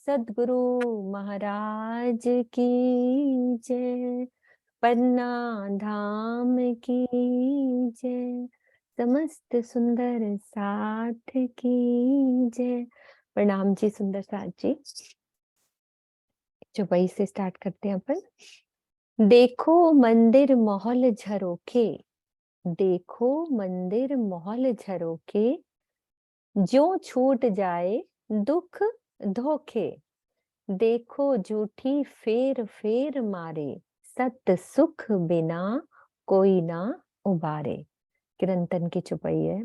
सद्गुरु महाराज की जय। पन्ना धाम की जय। समस्त सुंदर साथ की जय। प्रणाम जी सुंदर साथ जी। चौपाई से स्टार्ट करते हैं अपन। देखो मंदिर महल झरोखे, देखो मंदिर महल झरोखे, जो छूट जाए दुख धोखे। देखो झूठी फेर फेर मारे, सत सुख बिना कोई ना उबारे। किरंतन की चौपाई है।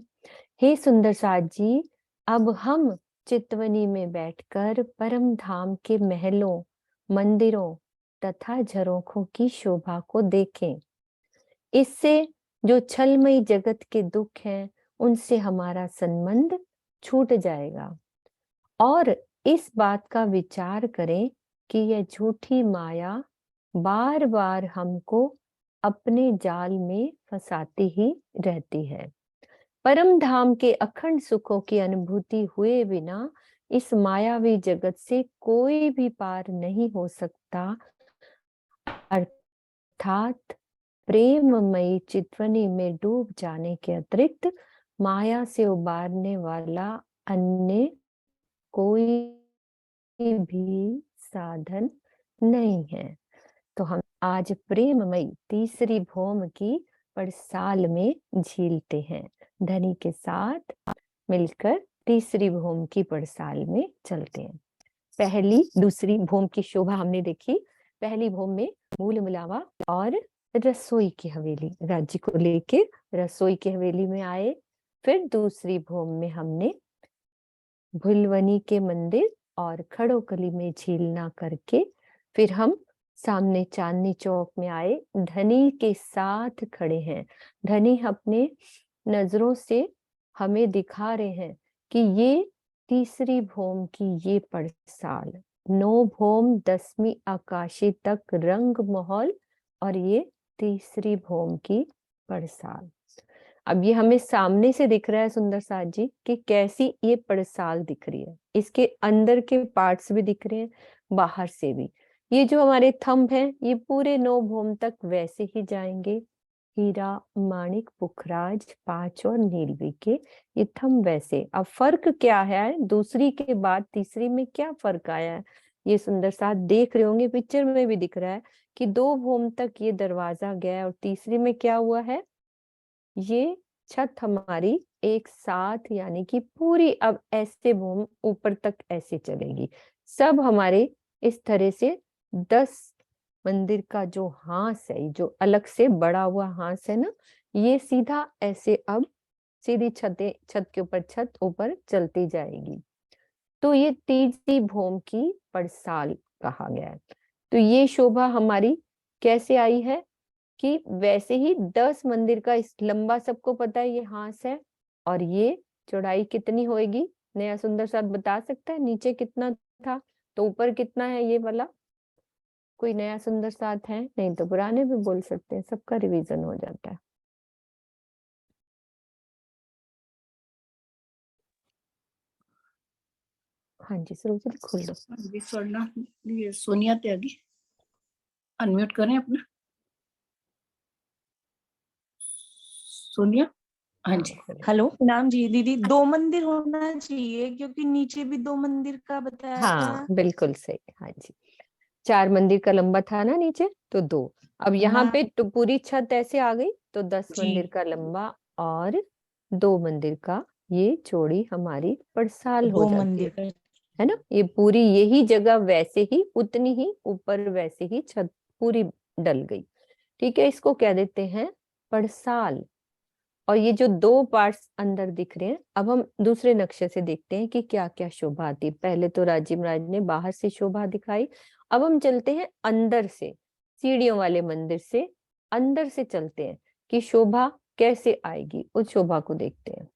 हे सुंदर साथ जी, अब हम चितवनी में बैठकर परम धाम के महलों, मंदिरों तथा झरोखों की शोभा को देखें। इससे जो छलमयी जगत के दुख हैं, उनसे हमारा संबंध छूट जाएगा। और इस बात का विचार करें कि यह झूठी माया बार बार हमको अपने जाल में फंसाती ही रहती है। परम धाम के अखंड सुखों की अनुभूति हुए बिना इस मायावी जगत से कोई भी पार नहीं हो सकता। अर्थात प्रेममयी चितवनी में डूब जाने के अतिरिक्त माया से उबारने वाला अन्य कोई भी साधन नहीं है। तो हम आज प्रेममयी तीसरी भौम की पड़साल में झीलते हैं। धनी के साथ मिलकर तीसरी भौम की पड़साल में चलते हैं। पहली दूसरी भौम की शोभा हमने देखी। पहली भौम में मूल मिलावा और रसोई की हवेली, राज्य को लेके रसोई की हवेली में आए। फिर दूसरी भौम में हमने भुलवनी के मंदिर और खड़ोकली में झीलना करके फिर हम सामने चांदनी चौक में आए। धनी के साथ खड़े हैं। धनी अपने नजरों से हमें दिखा रहे हैं कि ये तीसरी भौम की ये पड़साल, 9 भौम 10वीं आकाशी तक रंग महल, और ये तीसरी भौम की पड़साल। अब ये हमें सामने से दिख रहा है सुंदर साथ जी कि कैसी ये पड़साल दिख रही है। इसके अंदर के पार्ट्स भी दिख रहे हैं, बाहर से भी। ये जो हमारे थंब हैं, ये पूरे 9 भौम तक वैसे ही जाएंगे। हीरा माणिक पुखराज 5 और नीलवी के ये थंब वैसे। अब फर्क क्या है दूसरी के बाद तीसरी में, क्या फर्क आया है ये सुंदर साथ देख रहे होंगे। पिक्चर में भी दिख रहा है कि 2 भौम तक ये दरवाजा गया है और तीसरी में क्या हुआ है, ये छत हमारी एक साथ यानी कि पूरी अब ऐसे भूम ऊपर तक ऐसे चलेगी। सब हमारे इस तरह से 10 मंदिर का जो हांस है, जो अलग से बड़ा हुआ हांस है ना, ये सीधा ऐसे अब सीधी छत के ऊपर छत ऊपर चलती जाएगी। तो ये तीसरी भौम की पड़साल कहा गया है। तो ये शोभा हमारी कैसे आई है कि वैसे ही 10 मंदिर का इस लंबा सबको पता है ये हांस है, और ये चौड़ाई कितनी होएगी, नया सुंदर साथ बता सकता है। नीचे कितना था तो ऊपर कितना है ये वाला, कोई नया सुंदर साथ है? नहीं तो पुराने भी बोल सकते हैं, सबका रिवीजन हो जाता है। हाँ जी सरोजनी खोल दो। जी स्वर्णा, ये सोनिया त्यागी अनम्यूट करें अपना। सोनिया, हाँ जी। हेलो नाम जी। दीदी 2 मंदिर होना चाहिए क्योंकि नीचे भी 2 मंदिर का बताया हाँ था बिल्कुल सही। हाँ जी, 4 मंदिर का लंबा था ना नीचे, तो 2। अब यहाँ ना पे तो पूरी छत ऐसे आ गई, तो 10 जी। मंदिर का लंबा और 2 मंदिर का ये चौड़ी हमारी पड़साल हो 2 जाती मंदिर का है ना। ये पूरी यही जगह वैसे ही उतनी ही ऊपर वैसे ही छत पूरी डल गई। ठीक है, इसको कह देते हैं पड़साल। और ये जो 2 पार्ट्स अंदर दिख रहे हैं, अब हम दूसरे नक्शे से देखते हैं कि क्या क्या शोभा आती है। पहले तो राजीव महाराज ने बाहर से शोभा दिखाई, अब हम चलते हैं अंदर से, सीढ़ियों वाले मंदिर से अंदर से चलते हैं कि शोभा कैसे आएगी, उस शोभा को देखते हैं।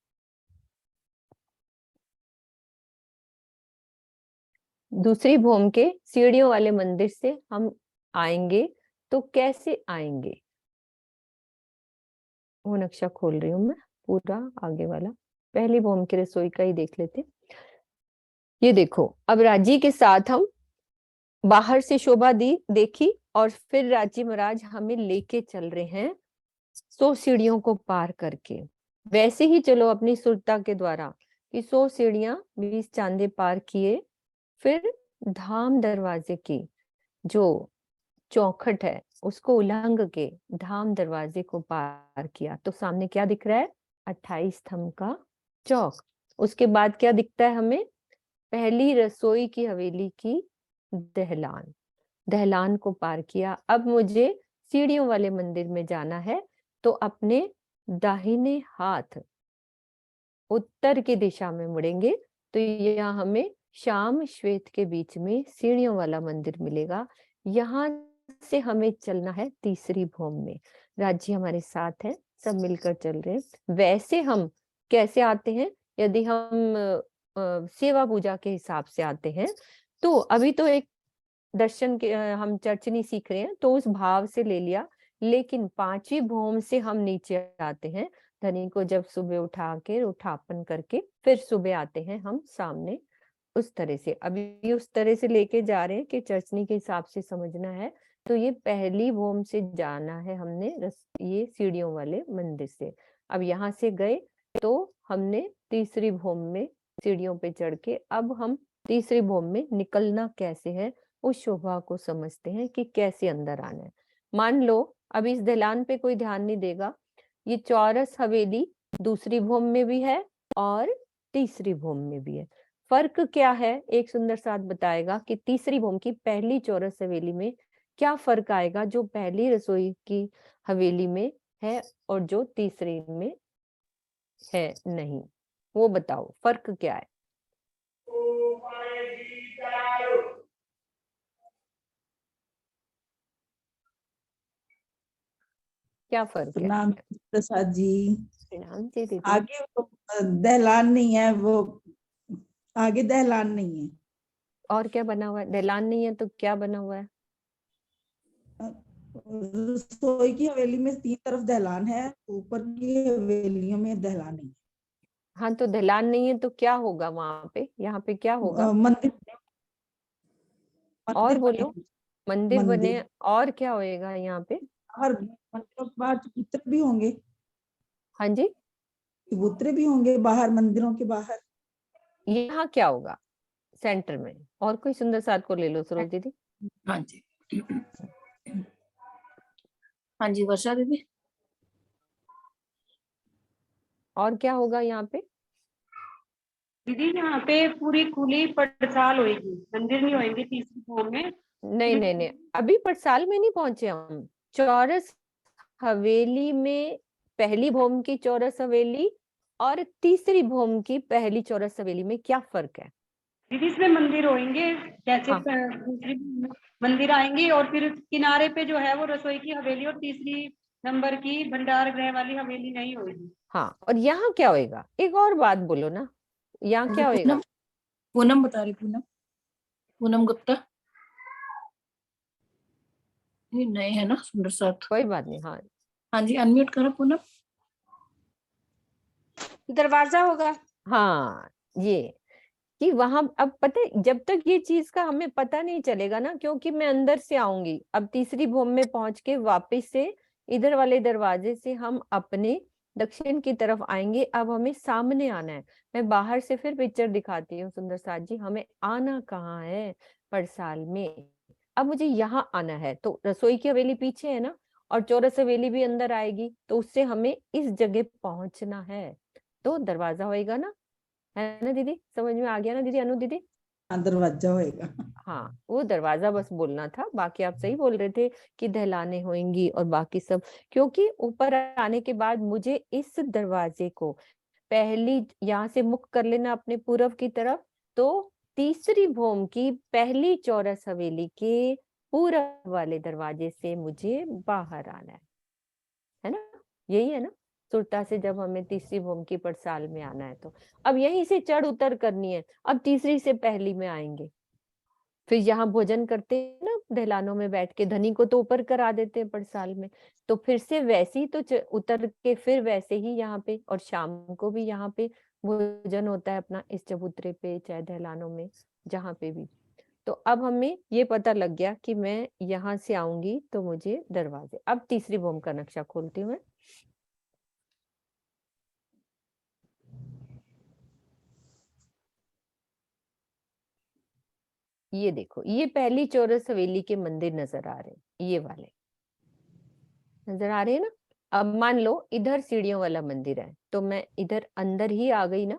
दूसरी भौम के सीढ़ियों वाले मंदिर से हम आएंगे तो कैसे आएंगे, वो नक्शा खोल रही हूँ मैं पूरा आगे वाला। पहली भौम की रसोई का ही देख लेते। ये देखो, अब राजी के साथ हम बाहर से शोभा दी देखी और फिर राजी महाराज हमें लेके चल रहे हैं 100 सीढ़ियों को पार करके। वैसे ही चलो अपनी सुरता के द्वारा कि 100 सीढ़ियां 20 चांदे पार किए, फिर धाम दरवाजे की जो चौखट है उसको उलंघ के धाम दरवाजे को पार किया, तो सामने क्या दिख रहा है? 28 स्तंभ का चौक। उसके बाद क्या दिखता है हमें? पहली रसोई की हवेली की दहलान। दहलान को पार किया। अब मुझे सीढ़ियों वाले मंदिर में जाना है, तो अपने दाहिने हाथ उत्तर की दिशा में मुड़ेंगे तो यहाँ हमें श्याम श्वेत के बीच में सीढ़ियों वाला मंदिर मिलेगा। यहाँ से हमें चलना है तीसरी भूमि में। राज्य हमारे साथ है, सब मिलकर चल रहे हैं। वैसे हम कैसे आते हैं? यदि हम सेवा पूजा के हिसाब से आते हैं, तो अभी तो एक दर्शन के हम चर्च नहीं सीख रहे हैं, तो उस भाव से ले लिया। लेकिन 5वीं भौम से हम नीचे आते हैं, धनी को जब सुबह उठा के उठापन करके फिर सुबह आते हैं हम सामने। उस तरह से अभी उस तरह से लेके जा रहे हैं कि चर्चनी के हिसाब से समझना है। तो ये पहली भौम से जाना है हमने ये सीढ़ियों वाले मंदिर से। अब यहाँ से गए तो हमने तीसरी भौम में सीढ़ियों पे चढ़ के अब हम तीसरी भौम में निकलना कैसे है उस शोभा को समझते हैं कि कैसे अंदर आना है। मान लो अब इस दलान पे कोई ध्यान नहीं देगा, ये चौरस हवेली दूसरी भौम में भी है और तीसरी भौम में भी है। फर्क क्या है? एक सुंदर साथ बताएगा कि तीसरी भौम की पहली चौरस हवेली में क्या फर्क आएगा जो पहली रसोई की हवेली में है और जो तीसरी में है नहीं। वो बताओ फर्क क्या है? क्या फर्क है? प्रणाम प्रसाद जी। प्रणाम जी दीदी। आगे वो दहलान नहीं है, वो आगे दहलान नहीं है। और क्या बना हुआ है? दहलान नहीं है तो क्या बना हुआ है? रसोई की हवेली में 3 तरफ दहलान है, ऊपर की हवेलियों में दहलान नहीं हाँ, तो दहलान नहीं है तो क्या होगा वहां पे? यहाँ पे क्या होगा? है। मंदिर और मंदिर बने बोलो। मंदिर बने मंदिर और क्या होएगा यहाँ पे? बाहर, मंदिरों के बाहर चबूतरे भी होंगे। हाँ जी। चबूतरे भी होंगे बाहर, मंदिरों के बाहर। यहाँ क्या होगा सेंटर में? और कोई सुंदर साथ को ले लो सरोज दीदी। हाँ जी। हाँ जी वर्षा दीदी। और क्या होगा यहाँ पे? दीदी यहाँ पे पूरी खुली पड़ताल होगी, मंदिर नहीं होंगे तीसरी भौम में। नहीं नहीं नहीं, अभी पटसाल में नहीं पहुंचे हम। चौरस हवेली में पहली भौम की चौरस हवेली और तीसरी भौम की पहली चौरस हवेली में क्या फर्क है? दीदी इसमें मंदिर होंगे, जैसे हाँ। दूसरी मंदिर आएंगे और फिर किनारे पे जो है वो रसोई की हवेली और तीसरी नंबर की भंडार गृह वाली हवेली नहीं होगी। हाँ, और यहाँ क्या होएगा? एक और बात बोलो ना, यहाँ क्या होएगा? पूनम पूनम बता रही, पूनम पूनम गुप्ता। ये नए है ना सुंदर साथ। कोई बात नहीं। हाँ, हाँ जी अनम्यूट करो पूनम। दरवाजा होगा। हाँ, ये कि वहां अब पता है, जब तक ये चीज का हमें पता नहीं चलेगा ना, क्योंकि मैं अंदर से आऊंगी अब तीसरी भूम में पहुंच के वापस से इधर वाले दरवाजे से हम अपने दक्षिण की तरफ आएंगे। अब हमें सामने आना है। मैं बाहर से फिर पिक्चर दिखाती हूँ सुंदर साथ जी, हमें आना कहाँ है पड़साल में। अब मुझे यहाँ आना है, तो रसोई की हवेली पीछे है ना, और चौरस हवेली भी अंदर आएगी, तो उससे हमें इस जगह पहुंचना है। तो दरवाजा होएगा ना, है ना दीदी? समझ में आ गया ना दीदी, अनु दीदी? हाँ, दरवाजा होएगा। हाँ, वो दरवाजा बस बोलना था, बाकी आप सही बोल रहे थे कि दहलाने होंगी और बाकी सब। क्योंकि ऊपर आने के बाद मुझे इस दरवाजे को पहली यहाँ से मुख कर लेना अपने पूर्व की तरफ, तो तीसरी भौम की पहली चौरस हवेली के पूरब वाले दरवाजे से मुझे बाहर आना है ना? यही है ना सुरता से जब हमें तीसरी भूमि की पड़साल में आना है। तो अब यहीं से चढ़ उतर करनी है। अब तीसरी से पहली में आएंगे, फिर यहाँ भोजन करते हैं ना दहलानों में बैठ के, धनी को तो ऊपर करा देते हैं पड़साल में, तो फिर से वैसे ही तो उतर के फिर वैसे ही यहाँ पे, और शाम को भी यहाँ पे भोजन होता है अपना इस चबूतरे पे, चाहे दहलानों में, जहाँ पे भी। तो अब हमें ये पता लग गया कि मैं यहाँ से आऊंगी तो मुझे दरवाजे। अब तीसरी भूम का नक्शा खोलती हूँ मैं। ये देखो, ये पहली चौरस हवेली के मंदिर नजर आ रहे हैं, ये वाले नजर आ रहे हैं ना। अब मान लो इधर सीढ़ियों वाला मंदिर है, तो मैं इधर अंदर ही आ गई ना,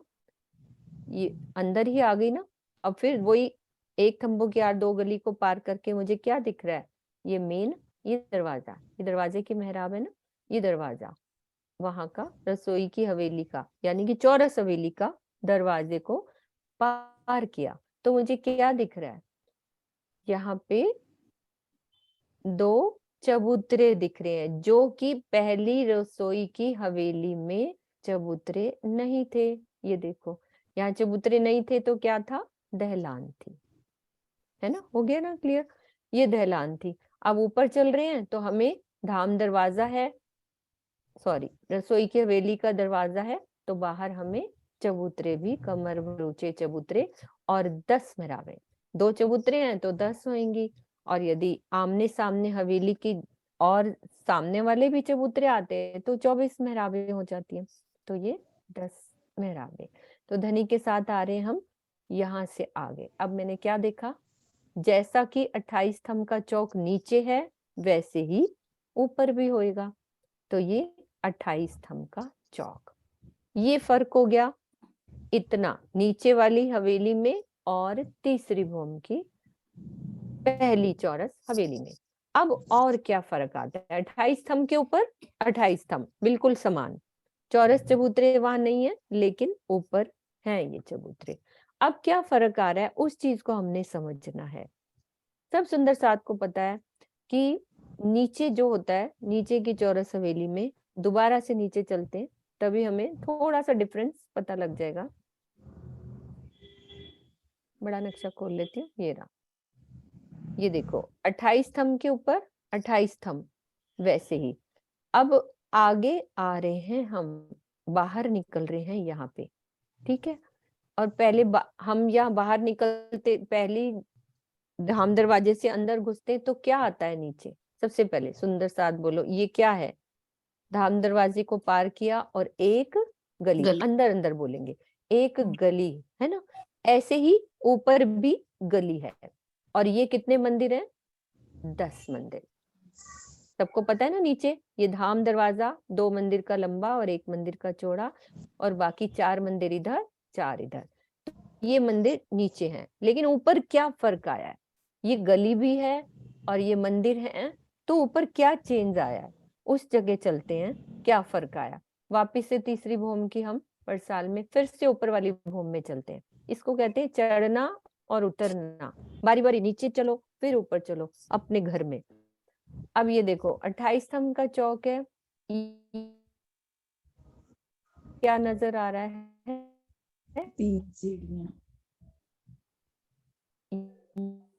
ये अंदर ही आ गई ना। अब फिर वही एक खंभों की आड़ दो गली को पार करके मुझे क्या दिख रहा है, ये मेन, ये दरवाजा, ये दरवाजे की मेहराब है ना, ये दरवाजा वहां का रसोई की हवेली का, यानी कि चौरस हवेली का दरवाजे को पार किया तो मुझे क्या दिख रहा है, यहाँ पे दो चबूतरे दिख रहे हैं, जो कि पहली रसोई की हवेली में चबूतरे नहीं थे। ये देखो, यहाँ चबूतरे नहीं थे तो क्या था, दहलान थी, है ना। हो गया ना क्लियर, ये दहलान थी। अब ऊपर चल रहे हैं तो हमें धाम दरवाजा है, सॉरी रसोई की हवेली का दरवाजा है, तो बाहर हमें चबूतरे भी, कमर भर ऊंचे चबूतरे और 10 मेहराबें। 2 चबूतरे हैं तो 10 होंगी, और यदि आमने सामने हवेली की और सामने वाले भी चबूतरे आते हैं तो 24 मेहराबें हो जाती हैं, तो ये 10 मेहराबें। तो धनी के साथ आ रहे हैं हम यहाँ से आगे। अब मैंने क्या देखा, जैसा कि 28 स्तंभ का चौक नीचे है वैसे ही ऊपर भी होएगा, तो ये 28 स्तंभ का चौक। ये फर्क हो गया इतना नीचे वाली हवेली में और तीसरी भूमि की पहली चौरस हवेली में। अब और क्या फर्क आता है, 28 स्तंभ के ऊपर 28 स्तंभ बिल्कुल समान, चौरस चबूतरे वहां नहीं है लेकिन ऊपर हैं ये चबूतरे। अब क्या फर्क आ रहा है, उस चीज को हमने समझना है। सब सुंदर साथ को पता है कि नीचे जो होता है, नीचे की चौरस हवेली में, दोबारा से नीचे चलते हैं तभी हमें थोड़ा सा डिफरेंस पता लग जाएगा। बड़ा नक्शा खोल लेती हूँ, ये रहा, ये देखो 28 स्तंभ के ऊपर 28 स्तंभ वैसे ही। अब आगे आ रहे हैं हम, बाहर निकल रहे हैं यहाँ पे, ठीक है। और पहले हम यहाँ बाहर निकलते, पहली धाम दरवाजे से अंदर घुसते तो क्या आता है नीचे, सबसे पहले सुंदर साथ बोलो ये क्या है, धाम दरवाजे को पार किया और एक गली, अंदर अंदर बोलेंगे, एक गली है ना। ऐसे ही ऊपर भी गली है, और ये कितने मंदिर हैं, 10 मंदिर। सबको पता है ना, नीचे ये धाम दरवाजा 2 मंदिर का लंबा और 1 मंदिर का चौड़ा, और बाकी 4 मंदिर इधर 4 इधर, ये मंदिर नीचे हैं। लेकिन ऊपर क्या फर्क आया है, ये गली भी है और ये मंदिर है, तो ऊपर क्या चेंज आया है, उस जगह चलते हैं, क्या फर्क आया। वापिस से तीसरी भूमि की हम पड़साल में फिर से ऊपर वाली भूमि में चलते हैं। इसको कहते हैं चढ़ना और उतरना, बारी बारी नीचे चलो फिर ऊपर चलो अपने घर में। अब ये देखो 28 स्तंभ का चौक है, क्या नजर आ रहा है, 3 सीढ़ियां,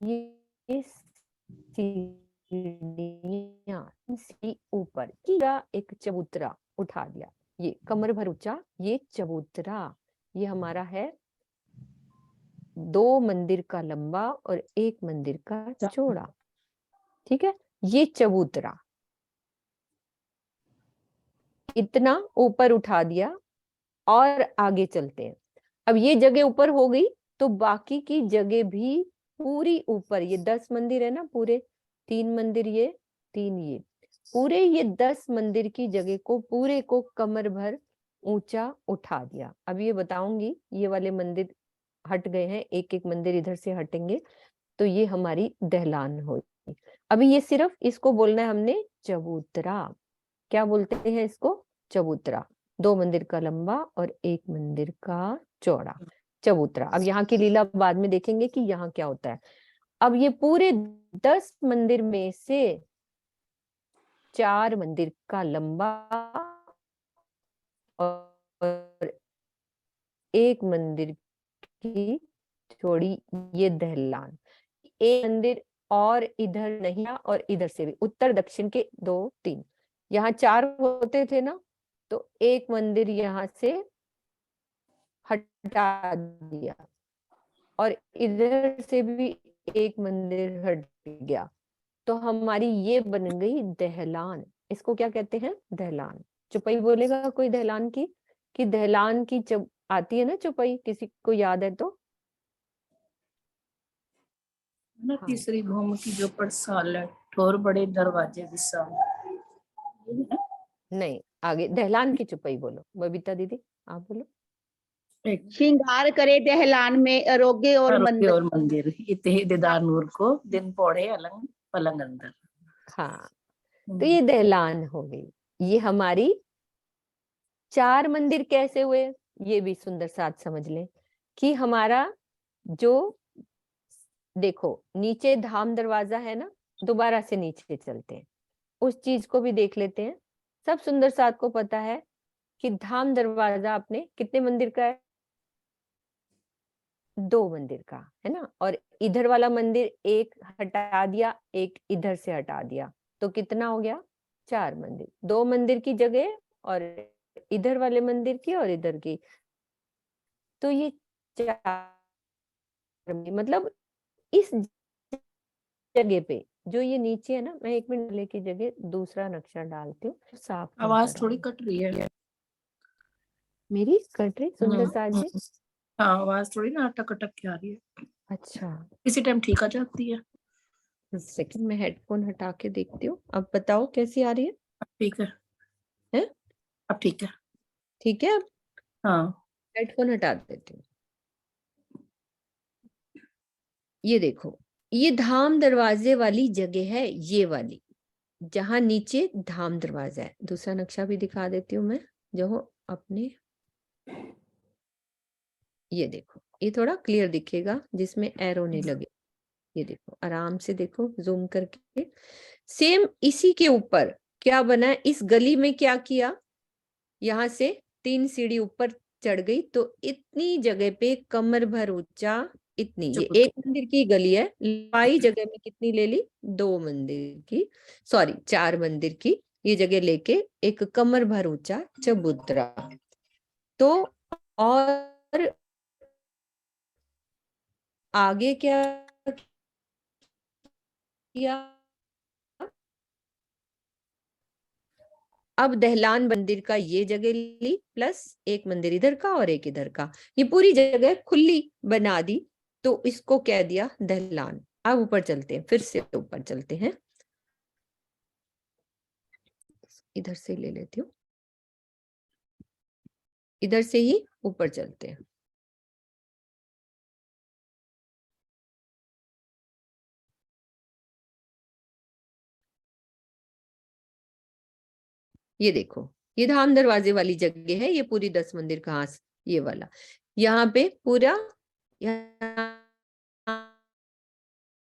ये सीढ़ियां सी ऊपर किया, एक चबूतरा उठा दिया, ये कमर भर ऊंचा, ये चबूतरा, ये हमारा है 2 मंदिर का लंबा और 1 मंदिर का चौड़ा, ठीक है। ये चबूतरा इतना ऊपर उठा दिया और आगे चलते हैं। अब ये जगह ऊपर हो गई तो बाकी की जगह भी पूरी ऊपर, ये 10 मंदिर है ना पूरे, 3 मंदिर ये 3 ये, पूरे ये 10 मंदिर की जगह को पूरे को कमर भर ऊंचा उठा दिया। अब ये बताऊंगी, ये वाले मंदिर हट गए हैं, एक एक मंदिर इधर से हटेंगे तो ये हमारी दहलान होगी। अभी ये सिर्फ इसको बोलना है हमने चबूतरा, क्या बोलते हैं इसको, चबूतरा, 2 मंदिर का लंबा और 1 मंदिर का चौड़ा, चबूतरा। अब यहाँ की लीला बाद में देखेंगे कि यहाँ क्या होता है। अब ये पूरे 10 मंदिर में से 4 मंदिर का लंबा और 1 मंदिर की चौड़ी, ये दहलान। एक मंदिर और इधर नहीं, और इधर से भी उत्तर दक्षिण के 2 3, यहाँ 4 होते थे ना, तो 1 मंदिर यहाँ से हटा दिया और इधर से भी एक मंदिर हट गया, तो हमारी ये बन गई दहलान। इसको क्या कहते हैं? दहलान। चौपाई बोलेगा कोई दहलान की? कि दहलान की जब आती है ना चौपाई, किसी को याद है तो? ना हाँ। तीसरी भूमि की जो पड़साल है, ठोर बड़े दरवाजे विशाल। ये है ना? नहीं, आगे दहलान की चौपाई बोलो, बबीता दीदी आप बोलो। एक श्रृंगार करे दहलान में अरोगे और मंदिर। और मंदिर इतने दीदार नूर को दिन पौड़े अलंग पलंग अंदर। हाँ, तो ये दहलान हो गई। ये हमारी 4 मंदिर कैसे हुए, ये भी सुंदर साथ समझ लें कि हमारा जो, देखो नीचे धाम दरवाजा है ना, दोबारा से नीचे चलते हैं, उस चीज को भी देख लेते हैं। सब सुंदर साथ को पता है कि धाम दरवाजा अपने कितने मंदिर का है? 2 मंदिर का है ना। और इधर वाला मंदिर एक हटा दिया, एक इधर से हटा दिया, तो कितना हो गया? 4 मंदिर। 2 मंदिर की जगह और इधर वाले मंदिर की और इधर की, तो ये 4 मतलब इस जगह पे जो ये नीचे है ना, मैं 1 मिनट लेके जगह दूसरा नक्शा डालती हूँ, साफ नजर आवाज थोड़ी आए। कट रही है। मेरी कट रही सुंदर साथ जी? हाँ, आवाज थोड़ी ना अटक अटक के आ रही है, अच्छा, इसी टाइम ठीक आ जाती है। सेकंड में हेडफोन हटा के देखती हूँ। अब बताओ कैसी आ रही है? अब ठीक है, हैं? अब ठीक है। ठीक है, अब हाँ, हेडफोन हटा देती हूँ। ये देखो, ये धाम दरवाजे वाली जगह है, ये वाली जहां नीचे धाम दरवाजा है। दूसरा नक्शा भी दिखा देती हूँ मैं, जो अपने, ये देखो, ये थोड़ा क्लियर दिखेगा जिसमें एरो नहीं लगे। ये देखो, आराम से देखो जूम करके। सेम इसी के ऊपर क्या बना है, इस गली में क्या किया, यहाँ से 3 सीढ़ी ऊपर चढ़ गई, तो इतनी जगह पे कमर भर ऊंचा, इतनी, ये एक मंदिर की गली है, लंबाई जगह में कितनी ले ली? 2 मंदिर की, सॉरी 4 मंदिर की ये जगह लेके एक कमर भर ऊंचा चबूतरा। तो और आगे क्या किया? अब दहलान मंदिर का ये जगह ली, प्लस एक मंदिर इधर का और एक इधर का, ये पूरी जगह खुली बना दी, तो इसको कह दिया दहलान। अब ऊपर चलते हैं, फिर से ऊपर चलते हैं, इधर से ले लेती हूँ, इधर से ही ऊपर चलते हैं। ये देखो, ये धाम दरवाजे वाली जगह है, ये पूरी 10 मंदिर कहाँ से, ये वाला, यहाँ पे पूरा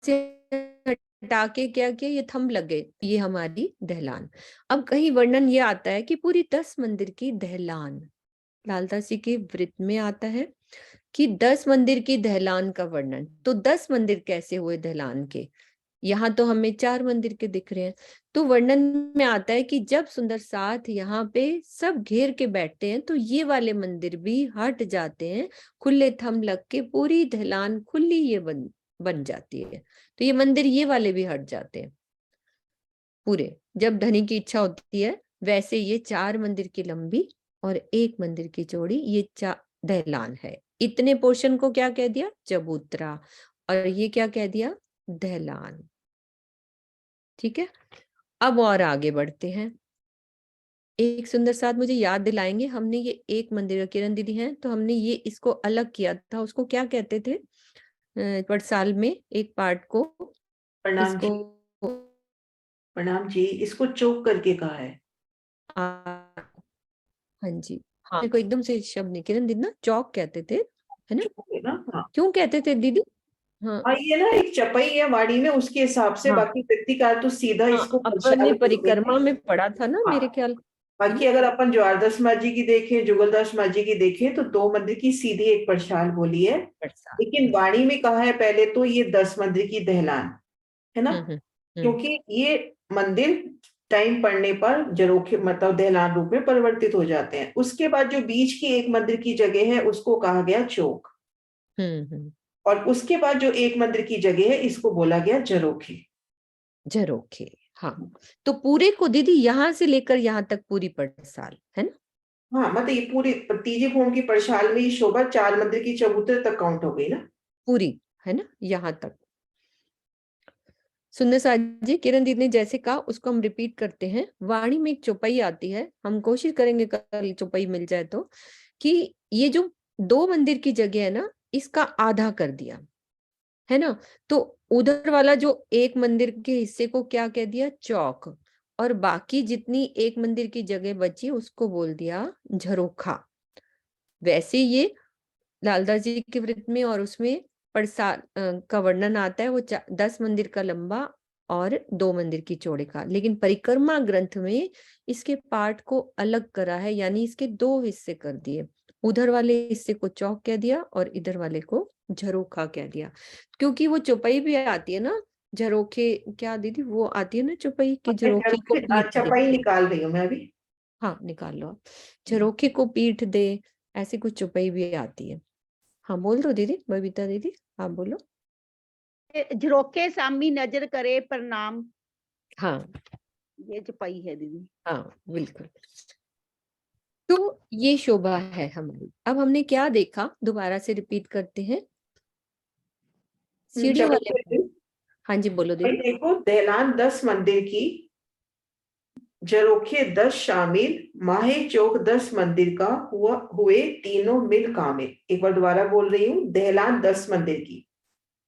से हटा के क्या किया, ये थंब लग गए, ये हमारी दहलान। अब कहीं वर्णन ये आता है कि पूरी 10 मंदिर की दहलान, लालदास जी के वृत्त में आता है कि 10 मंदिर की दहलान का वर्णन। तो 10 मंदिर कैसे हुए दहलान के? यहाँ तो हमें 4 मंदिर के दिख रहे हैं, तो वर्णन में आता है कि जब सुंदर साथ यहाँ पे सब घेर के बैठते हैं, तो ये वाले मंदिर भी हट जाते हैं, खुले थंब लग के पूरी दहलान खुली ये बन जाती है। तो ये मंदिर ये वाले भी हट जाते हैं पूरे, जब धनी की इच्छा होती है। वैसे ये 4 मंदिर की लंबी और 1 मंदिर की चौड़ी ये दहलान है। इतने पोर्शन को क्या कह दिया? चबूतरा। और ये क्या कह दिया? दहलान। ठीक है, अब और आगे बढ़ते हैं। एक सुंदर साथ मुझे याद दिलाएंगे, हमने ये एक मंदिर, किरण दीदी हैं, तो हमने ये इसको अलग किया था, उसको क्या कहते थे? पटसाल में एक पार्ट को, प्रणाम इसको जी, प्रणाम जी, इसको चौक करके कहा है। हाँ जी, हाँ, मेरे को एकदम से शब्द नहीं, किरण दीदी ना चौक कहते थे, है ना? चौक है ना? हाँ क्यों कहते थे दीदी? हाँ हाँ, ये ना एक चपाई है वाड़ी में, उसके हिसाब से। हाँ बाकी व्यक्ति का तो सीधा हाँ, इसको अपने प्रसाद बोलते परिक्रमा हैं। में पढ़ा था ना हाँ, मेरे ख्याल। बाकी अगर अपन ज्वारदास माँ जी की देखें, जुगलदास माँ जी की देखें, तो 2 मंदिर की सीधी एक प्रसाद बोली है। प्रसाद। लेकिन वाणी में कहा है पहले तो ये 10 मंदिर की दहलान है ना, हम्म। क्योंकि ये मंदिर टाइम पड़ने पर झरोखे मतलब दहलान रूप में परिवर्तित हो जाते हैं। उसके बाद जो बीच की एक मंदिर की जगह है उसको कहा गया चौक, और उसके बाद जो एक मंदिर की जगह है इसको बोला गया झरोखे। झरोखे। हाँ, तो पूरे को दीदी यहाँ से लेकर यहाँ तक पूरी पड़साल है ना? हाँ, मतलब ये पूरी तीजी भूमि की पड़साल में ये शोभा 4 मंदिर की चबूतरे तक काउंट हो गई ना, पूरी है ना, यहाँ तक। सुंदर साथ जी, किरण दीदी ने जैसे कहा उसको हम रिपीट करते हैं। वाणी में एक चौपाई आती है, हम कोशिश करेंगे कल चौपाई मिल जाए तो, कि ये जो 2 मंदिर की जगह है ना, इसका आधा कर दिया है ना, तो उधर वाला जो एक मंदिर के हिस्से को क्या कह दिया, चौक, और बाकी जितनी एक मंदिर की जगह बची उसको बोल दिया झरोखा। वैसे ये लालदास जी के वृत्त में और उसमें पड़साल का वर्णन आता है, वो 10 मंदिर का लंबा और 2 मंदिर की चौड़े का, लेकिन परिक्रमा ग्रंथ में इसके पार्ट को अलग करा है, यानी इसके 2 हिस्से कर दिए। उधर वाले हिस्से को चौक कह दिया और इधर वाले को झरोखा कह दिया, क्योंकि वो चौपाई भी आती है ना, झरोखे क्या दीदी वो आती है ना चौपाई की, झरोखे को पीठ चपाई दे। निकाल रही हूँ मैं अभी। हाँ निकाल लो आप। झरोखे को पीठ दे, ऐसी कुछ चौपाई भी आती है। हाँ बोल दो दीदी, बबीता दीदी आप बोलो। झरोखे सामी नजर करे प्रणाम, हाँ ये चपाई है दीदी। हाँ बिल्कुल। तो ये शोभा है हमारी। अब हमने क्या देखा, दोबारा से रिपीट करते हैं। सीढ़ियों वाले, हाँ जी बोलो भाई दीदी। देखो, दहलान 10 मंदिर की, झरोखे 10 शामिल, माहे चौक 10 मंदिर का हुए तीनों मिल कामिल। एक बार दोबारा बोल रही हूँ, दहलान 10 मंदिर की,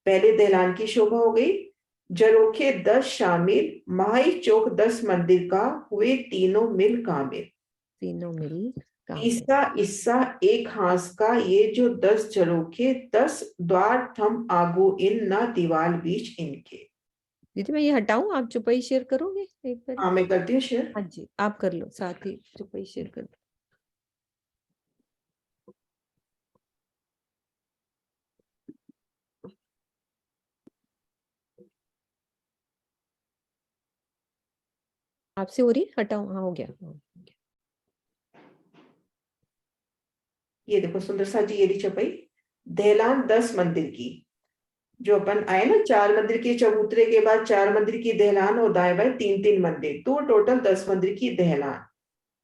पहले दहलान की शोभा हो गई, झरोखे 10 शामिल, माही चौक 10 मंदिर का हुए तीनों मिल कामिल। तीनों मिल कामिल। तीसरा हिस्सा एक हांस का, ये जो 10 झरोखे 10 द्वार थम आगो इन ना दीवाल बीच इनके। दीदी मैं ये हटाऊं, आप चुपाई शेयर करोगे एक बार? हाँ मैं करती हूँ शेयर। हाँ जी आप कर लो, साथ ही चुपाई शेयर कर दो। आपसे हो रही है? हटाऊं? हाँ हो गया, हाँ, हो गया। ये देखो सुंदर सा जी, ये रही चपाई, दहलान 10 मंदिर की, जो अपन आए ना, 4 मंदिर के चबूतरे के बाद 4 मंदिर की दहलान और दाएं बाएं 3-3 मंदिर, तो टोटल 10 मंदिर की दहलान।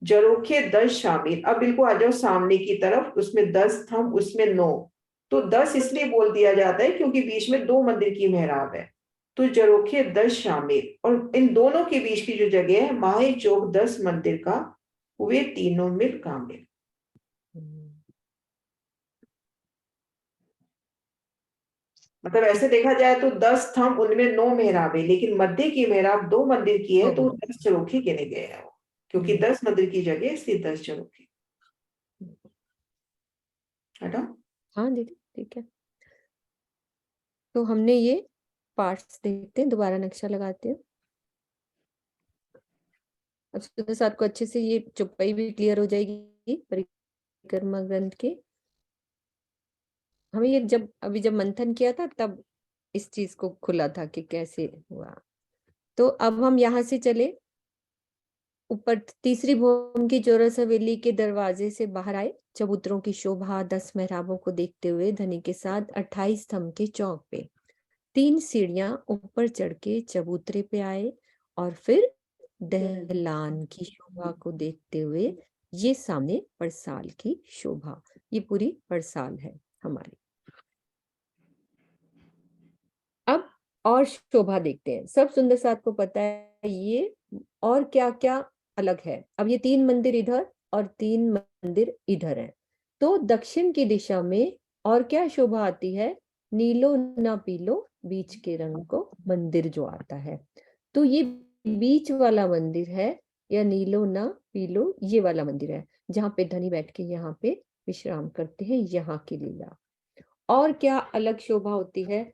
झरोखे 10 शामिल, अब बिल्कुल आ जाओ सामने की तरफ, उसमें 10 थम, उसमें 9, तो 10 इसलिए बोल दिया जाता है क्योंकि बीच में 2 मंदिर की मेहराब है, तो झरोखे 10 शामिल, और इन दोनों के बीच की जो जगह है, माहे चौक 10 मंदिर का हुए तीनों मिल कामिल। मतलब ऐसे देखा जाए तो 10 थम, उनमें 9 मेहराबें, लेकिन मध्य की मेहराब 2 मंदिर की है, तो 10 झरोखे गिने गए हैं वो, क्योंकि 10 मंदिर की जगह इसलिए 10 झरोखे। हटा। हाँ दीदी ठीक है। तो हमने ये पार्ट्स देखते हैं, दोबारा नक्शा लगाते हैं। अब सुंदर साथ को अच्छे से ये चुपाई भी क्लियर हो जाएगी परिक्रमा ग्रंथ के। हमें ये जब मंथन किया था तब इस चीज को खुला था कि कैसे हुआ। तो अब हम यहाँ से चले ऊपर, तीसरी भूमि की चौरस हवेली के दरवाजे से बाहर आए, चबूतरों की शोभा 10 मेहराबों को देखते हुए धनी के साथ 28 स्तंभ के चौक पे 3 सीढ़ियां ऊपर चढ़ के चबूतरे पे आए, और फिर दहलान की शोभा को देखते हुए ये सामने पड़साल की शोभा, ये पूरी पड़साल है हमारी। अब और शोभा देखते हैं। सब सुंदर साथ को पता है ये और क्या क्या अलग है। अब ये 3 मंदिर इधर और 3 मंदिर इधर है, तो दक्षिण की दिशा में और क्या शोभा आती है, नीलो ना पीलो बीच के रंग को मंदिर जो आता है, तो ये बीच वाला मंदिर है, या नीलो ना पीलो ये वाला मंदिर है, जहाँ पे धनी बैठ के यहाँ पे विश्राम करते हैं, यहाँ की लीला। और क्या अलग शोभा होती है,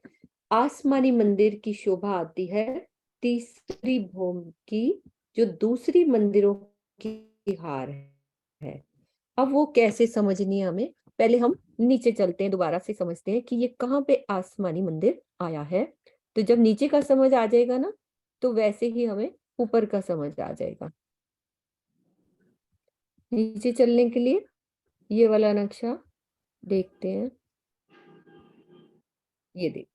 आसमानी मंदिर की शोभा आती है तीसरी भूमि की, जो दूसरी मंदिरों की हार है। अब वो कैसे समझनी है हमें, पहले हम नीचे चलते हैं, दोबारा से समझते हैं कि ये कहाँ पे आसमानी मंदिर आया है। तो जब नीचे का समझ आ जाएगा ना, तो वैसे ही हमें ऊपर का समझ आ जाएगा। नीचे चलने के लिए ये वाला नक्शा देखते हैं। ये देख,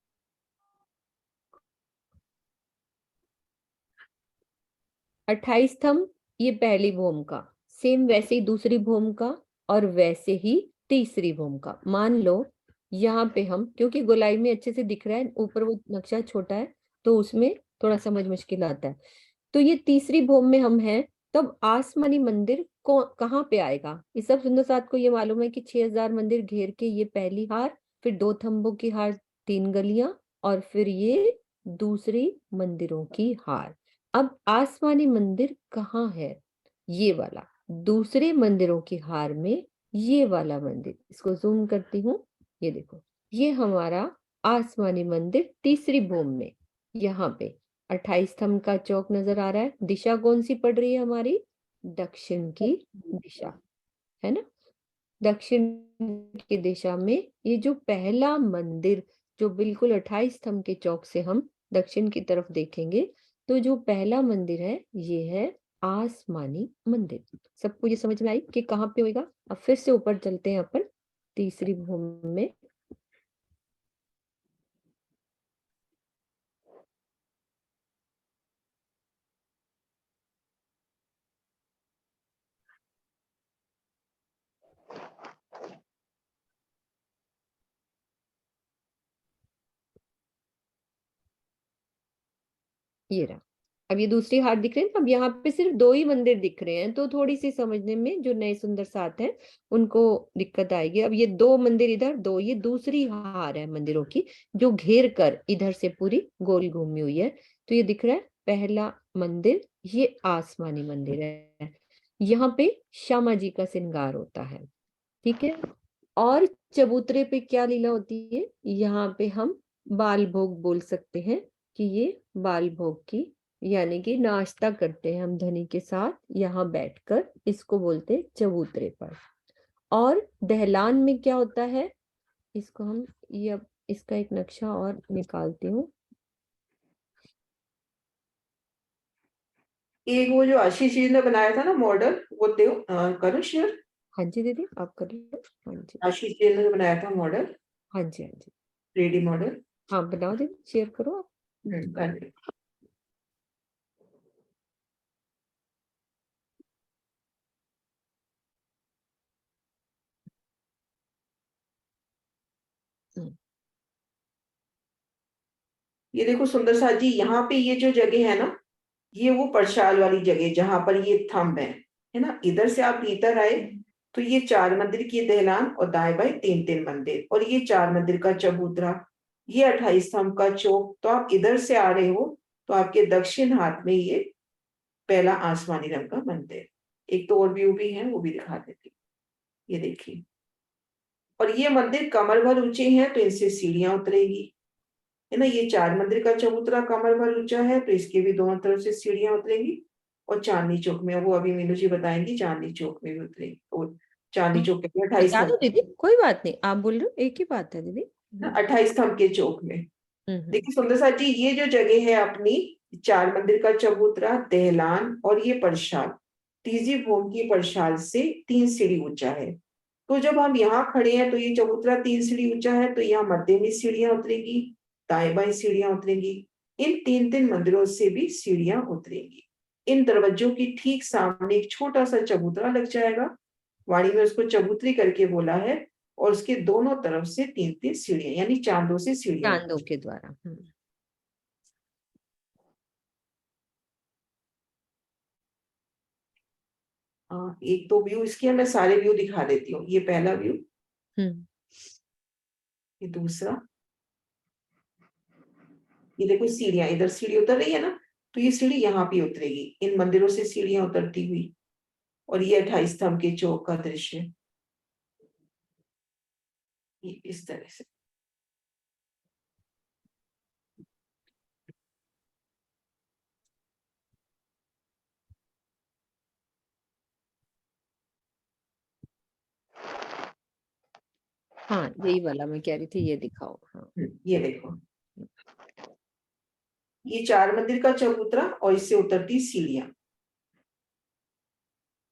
28 स्तंभ, ये पहली भूमिका, सेम वैसे ही दूसरी भूमिका और वैसे ही तीसरी भूमिका। मान लो यहाँ पे हम, क्योंकि गोलाई में अच्छे से दिख रहा है, ऊपर वो नक्शा छोटा है तो उसमें थोड़ा समझ मुश्किल आता है। तो ये तीसरी भूमि में हम हैं, तब आसमानी मंदिर कहाँ पे आएगा? इस सब सुंदर साथ को ये मालूम है कि 6000 मंदिर घेर के ये पहली हार, फिर 2 थंबों की हार, 3 गलियां, और फिर ये दूसरी मंदिरों की हार। अब आसमानी मंदिर कहाँ है? ये वाला, दूसरे मंदिरों की हार में ये वाला मंदिर। इसको जूम करती हूँ, ये देखो, ये हमारा आसमानी मंदिर तीसरी भूमि में, यहाँ पे 28 स्तंभ का चौक नजर आ रहा है। दिशा कौन सी पड़ रही है हमारी? दक्षिण की दिशा, है ना? दक्षिण की दिशा में ये जो पहला मंदिर, जो बिल्कुल 28 स्तंभ के चौक से हम दक्षिण की तरफ देखेंगे, तो जो पहला मंदिर है ये है आसमानी मंदिर। सबको ये समझ में आई कि कहाँ पे होगा? अब फिर से ऊपर चलते हैं अपन तीसरी भूमि में। ये रहा, अब ये दूसरी हार दिख रही है। अब यहाँ पे सिर्फ 2 ही मंदिर दिख रहे हैं, तो थोड़ी सी समझने में जो नए सुंदर साथ हैं उनको दिक्कत आएगी। अब ये 2 मंदिर इधर, 2 ये दूसरी हार है मंदिरों की, जो घेर कर इधर से पूरी गोल घूमी हुई है। तो ये दिख रहा है पहला मंदिर, ये आसमानी मंदिर है। यहाँ पे श्यामा जी का श्रृंगार होता है, ठीक है। और चबूतरे पे क्या लीला होती है? यहाँ पे हम बाल भोग बोल सकते हैं कि ये बाल भोग की, यानी कि नाश्ता करते हैं हम धनी के साथ यहाँ बैठकर, इसको बोलते हैं चबूतरे पर। और दहलान में क्या होता है? इसको हम, ये अब इसका एक नक्शा और निकालती हूँ। एक वो जो आशीष जी ने बनाया था ना मॉडल, वो दो करो शेयर। हाँ जी दीदी, आप कर लो। हाँ जी, आशीष जी ने बनाया था मॉडल, हाँ जी, हाँ जी, 3D मॉडल। हाँ बनाओ दीदी, शेयर करो आप। कर लो। ये देखो सुंदर साथ जी, यहाँ पे ये जो जगह है ना, ये वो परसाल वाली जगह जहां पर ये थंब है ना। इधर से आप भीतर आए तो ये 4 मंदिर की दहलान और दाएं बाएं 3-3 मंदिर, और ये 4 मंदिर का चबूतरा, ये 28 स्तंभ का चौक। तो आप इधर से आ रहे हो तो आपके दक्षिण हाथ में ये पहला आसमानी रंग का मंदिर। एक तो और व्यू भी है, वो भी दिखा देती हूँ। ये देखिए, और ये मंदिर कमर भर ऊंचे हैं तो इनसे सीढ़ियां उतरेगी, है ना। ये 4 मंदिर का चबूतरा कमर भर ऊंचा है तो इसके भी दोनों तरफ से सीढ़ियां उतरेंगी। और चांदनी चौक में, वो अभी मीनू जी बताएंगी, चांदनी चौक में भी उतरेगी। और चांदनी चौक के 28 बता दो स्तंभ, दीदी, कोई बात नहीं, आप बोल रहे हो, एक ही बात है दीदी। 28 स्तंभ के चौक में। हम्म। देखिए सुंदर साथ जी, ये जो जगह है अपनी, 4 मंदिर का चबूतरा, दहलान और ये परसाल, तीसरी भूमि की परसाल से 3 सीढ़ी ऊंचा है। तो जब हम यहाँ खड़े हैं तो ये चबूतरा 3 सीढ़ी ऊंचा है, तो यहाँ मध्य में सीढ़ियां उतरेगी, दाएं बाएं सीढ़ियां उतरेंगी, इन 3-3 मंदिरों से भी सीढ़ियां उतरेंगी। इन दरवाजों की ठीक सामने एक छोटा सा चबूतरा लग जाएगा, वाणी में उसको चबूतरी करके बोला है। और उसके दोनों तरफ से 3-3 सीढ़ियां, यानी चांदों से सीढ़ियां। चांदों के द्वारा। एक तो व्यू इसके, मैं सारे व्यू दिखा देती हूँ। ये पहला व्यू, ये दूसरा, ये देखो सीढ़ियां, इधर सीढ़ी उतर रही है ना, तो ये सीढ़ी यहाँ पे उतरेगी, इन मंदिरों से सीढ़ियां उतरती हुई। और ये 28 स्तंभ के चौक का दृश्य, ये इस तरह से। हाँ, यही वाला मैं कह रही थी, ये दिखाओ। हाँ, ये देखो, ये 4 मंदिर का चबूतरा और इससे उतरती सीढ़ियां,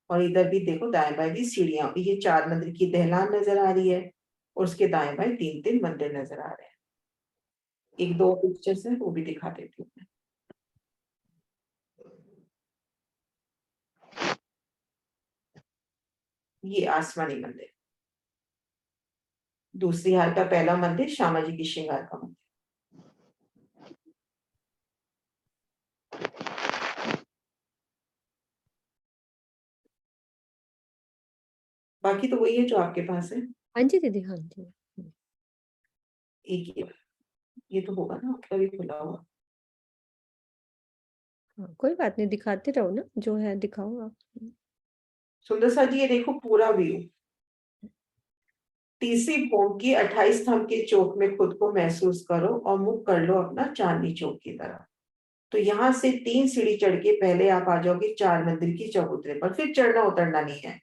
और इधर भी देखो दाएं बाएं भी सीढ़ियां। ये 4 मंदिर की दहलान नजर आ रही है और उसके दाएं बाएं 3-3 मंदिर नजर आ रहे हैं। एक दो पिक्चर्स है वो भी दिखा देती हूँ मैं। ये आसमानी मंदिर, दूसरी हार का पहला मंदिर श्यामा जी की श्रृंगार का मंदिर। बाकी तो वही है जो आपके पास है। हाँ जी दीदी, हाँ जी। एक ये तो होगा ना आपका भी खुला हुआ। हाँ, कोई बात नहीं, दिखाते रहो ना, जो है दिखाओ आप। सुंदर सा जी ये देखो पूरा व्यू। तीसरी भोग की 28 स्तंभ के चौक में खुद को महसूस करो और मुख कर लो अपना चांदनी चौक की तरफ। तो यहाँ से 3 सीढ़ी चढ़ के पहले आप आ जाओगे 4 मंदिर की चबूतरे पर, फिर चढ़ना उतरना नहीं है।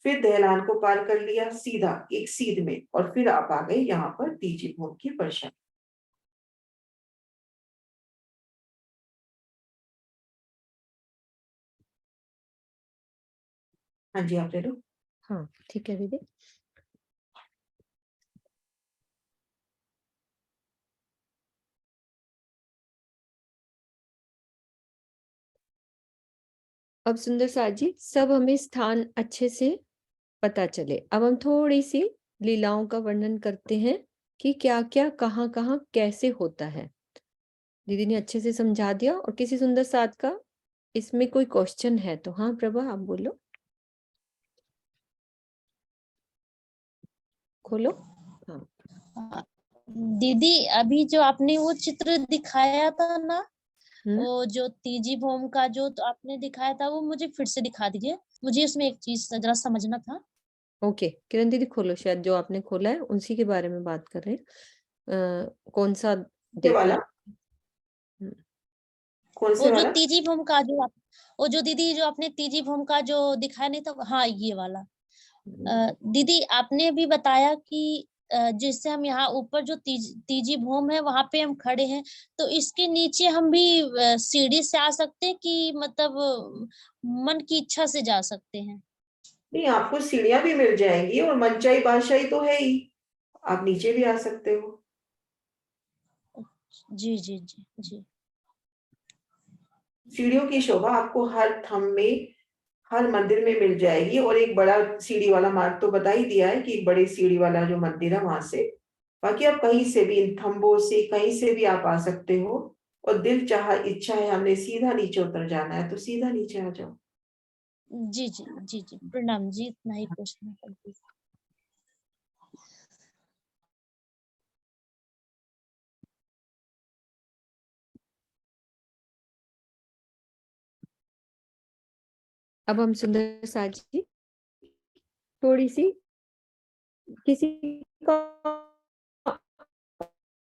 फिर दहलान को पार कर लिया सीधा एक सीध में, और फिर आप आ गए यहाँ पर तीजी भोग की परिषद। हाँ जी आप ले लो। हाँ ठीक है दीदी। अब सुंदर साथ जी, सब हमें स्थान अच्छे से पता चले। अब हम थोड़ी सी लीलाओं का वर्णन करते हैं कि क्या क्या कहाँ कहाँ कैसे होता है। दीदी ने अच्छे से समझा दिया। और किसी सुंदर साथ का इसमें कोई क्वेश्चन है तो हाँ प्रभा आप बोलो, खोलो। हाँ दीदी अभी जो आपने वो चित्र दिखाया था ना, हम्म, वो जो तीजी भौम का जो तो आपने दिखाया था, वो मुझे फिर से दिखा दीजिए। मुझे उसमें एक चीज जरा समझना था। ओके किरण दीदी खोलो, शायद जो आपने खोला है उसी के बारे में बात कर रहे हैं। कौन सा ये देखना वाला है? कौन वो से जो वाला? तीजी भौम का जो आप, वो जो दीदी जो आपने तीजी भौम का जो दिखाया नहीं था, हाँ ये वाला। दीदी आपने भी बताया कि जिससे हम यहाँ ऊपर जो तीजी भौम है वहां पे हम खड़े हैं, तो इसके नीचे हम भी सीढ़ी से आ सकते हैं कि मतलब मन की इच्छा से जा सकते हैं? नहीं, आपको सीढ़ियां भी मिल जाएंगी और मनचाही बादशाही तो है ही, आप नीचे भी आ सकते हो। जी जी जी जी। सीढ़ियों की शोभा आपको हर थंब में, हर मंदिर में मिल जाएगी। और एक बड़ा सीढ़ी वाला मार्ग तो बता ही दिया है कि एक बड़े सीढ़ी वाला जो मंदिर है वहां से, बाकी आप कहीं से भी, इन थंबों से कहीं से भी आप आ सकते हो। और दिल चाहा, इच्छा है हमने सीधा नीचे उतर जाना है तो सीधा नीचे आ जाओ। जी जी जी जी, प्रणाम जी, इतना ही पूछना था जी। अब हम सुंदर साथ जी थोड़ी सी किसी का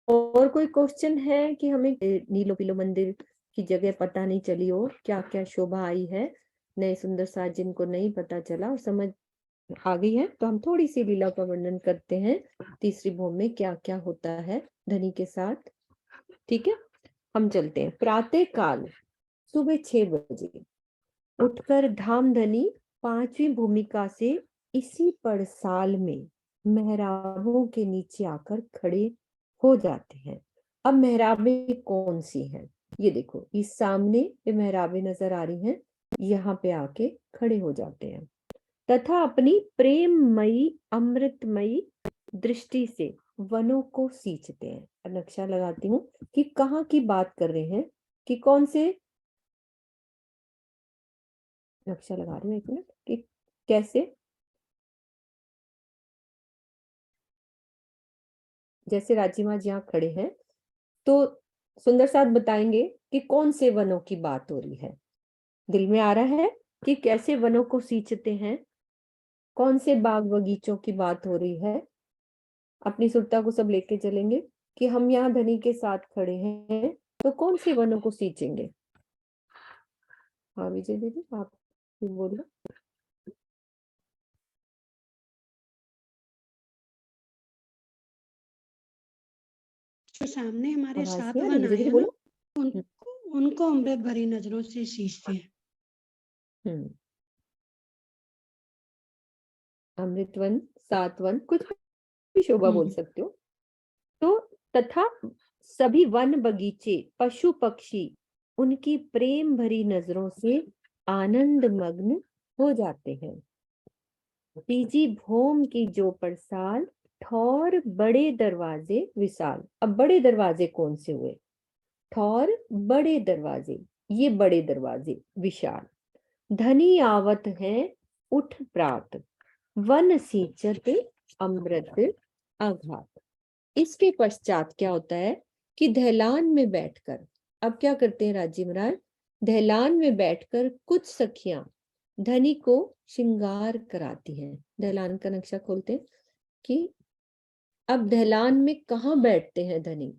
और कोई क्वेश्चन है कि हमें नीलो पीलो मंदिर की जगह पता नहीं चली और क्या क्या शोभा आई है, नए सुंदर साथ जिनको नहीं पता चला और समझ आ गई है, तो हम थोड़ी सी लीला का वर्णन करते हैं। तीसरी भूमि में क्या क्या होता है धनी के साथ। ठीक है, हम चलते हैं। प्रातः काल सुबह 6 बजे उठकर धाम धनी 5वीं भूमिका से इसी पड़साल में मेहराबों के नीचे आकर खड़े हो जाते हैं। अब मेहराबें कौन सी हैं? ये देखो, इस सामने ये मेहराबें नजर आ रही हैं, यहाँ पे आके खड़े हो जाते हैं तथा अपनी प्रेममयी अमृतमयी दृष्टि से वनों को सींचते हैं। अब नक्शा लगाती हूँ कि कहाँ की बात कर रहे हैं, कि कौन से, नक्शा लगा रही हूँ एक मिनट, कि कैसे, जैसे राजीमा जी यहाँ खड़े हैं तो सुंदर साथ बताएंगे कि कौन से वनों की बात हो रही है। दिल में आ रहा है कि कैसे वनों को सींचते हैं, कौन से बाग बगीचों की बात हो रही है। अपनी सुरता को सब लेके चलेंगे कि हम यहाँ धनी के साथ खड़े हैं तो कौन से वनों को सींचेंगे। हाँ विजय दीदी आप भी बोलो। जो सामने हमारे आवाज 7 नहीं आ रही, वन विजय आए दीदी हैं ना, बोलो। उनको उनको अमृत भरी नजरों से सींचते हैं। अमृतवन, सातवन, कुछ भी शोभा बोल सकते हो। तो तथा सभी वन बगीचे, पशु पक्षी उनकी प्रेम भरी नजरों से आनंद मग्न हो जाते हैं। तीजी भोम की जो परसाल, ठौर बड़े दरवाजे विशाल। अब बड़े दरवाजे कौन से हुए? ठौर बड़े दरवाजे, ये बड़े दरवाजे विशाल। धनी आवत है उठ प्रात, वन सींचत अमृत आघात। इसके पश्चात क्या होता है कि दहलान में बैठकर, अब क्या करते हैं राजी महाराज? दहलान में बैठकर कुछ सखियां धनी को श्रृंगार कराती हैं। दहलान का नक्शा खोलते हैं कि अब दहलान में कहाँ बैठते हैं धनी,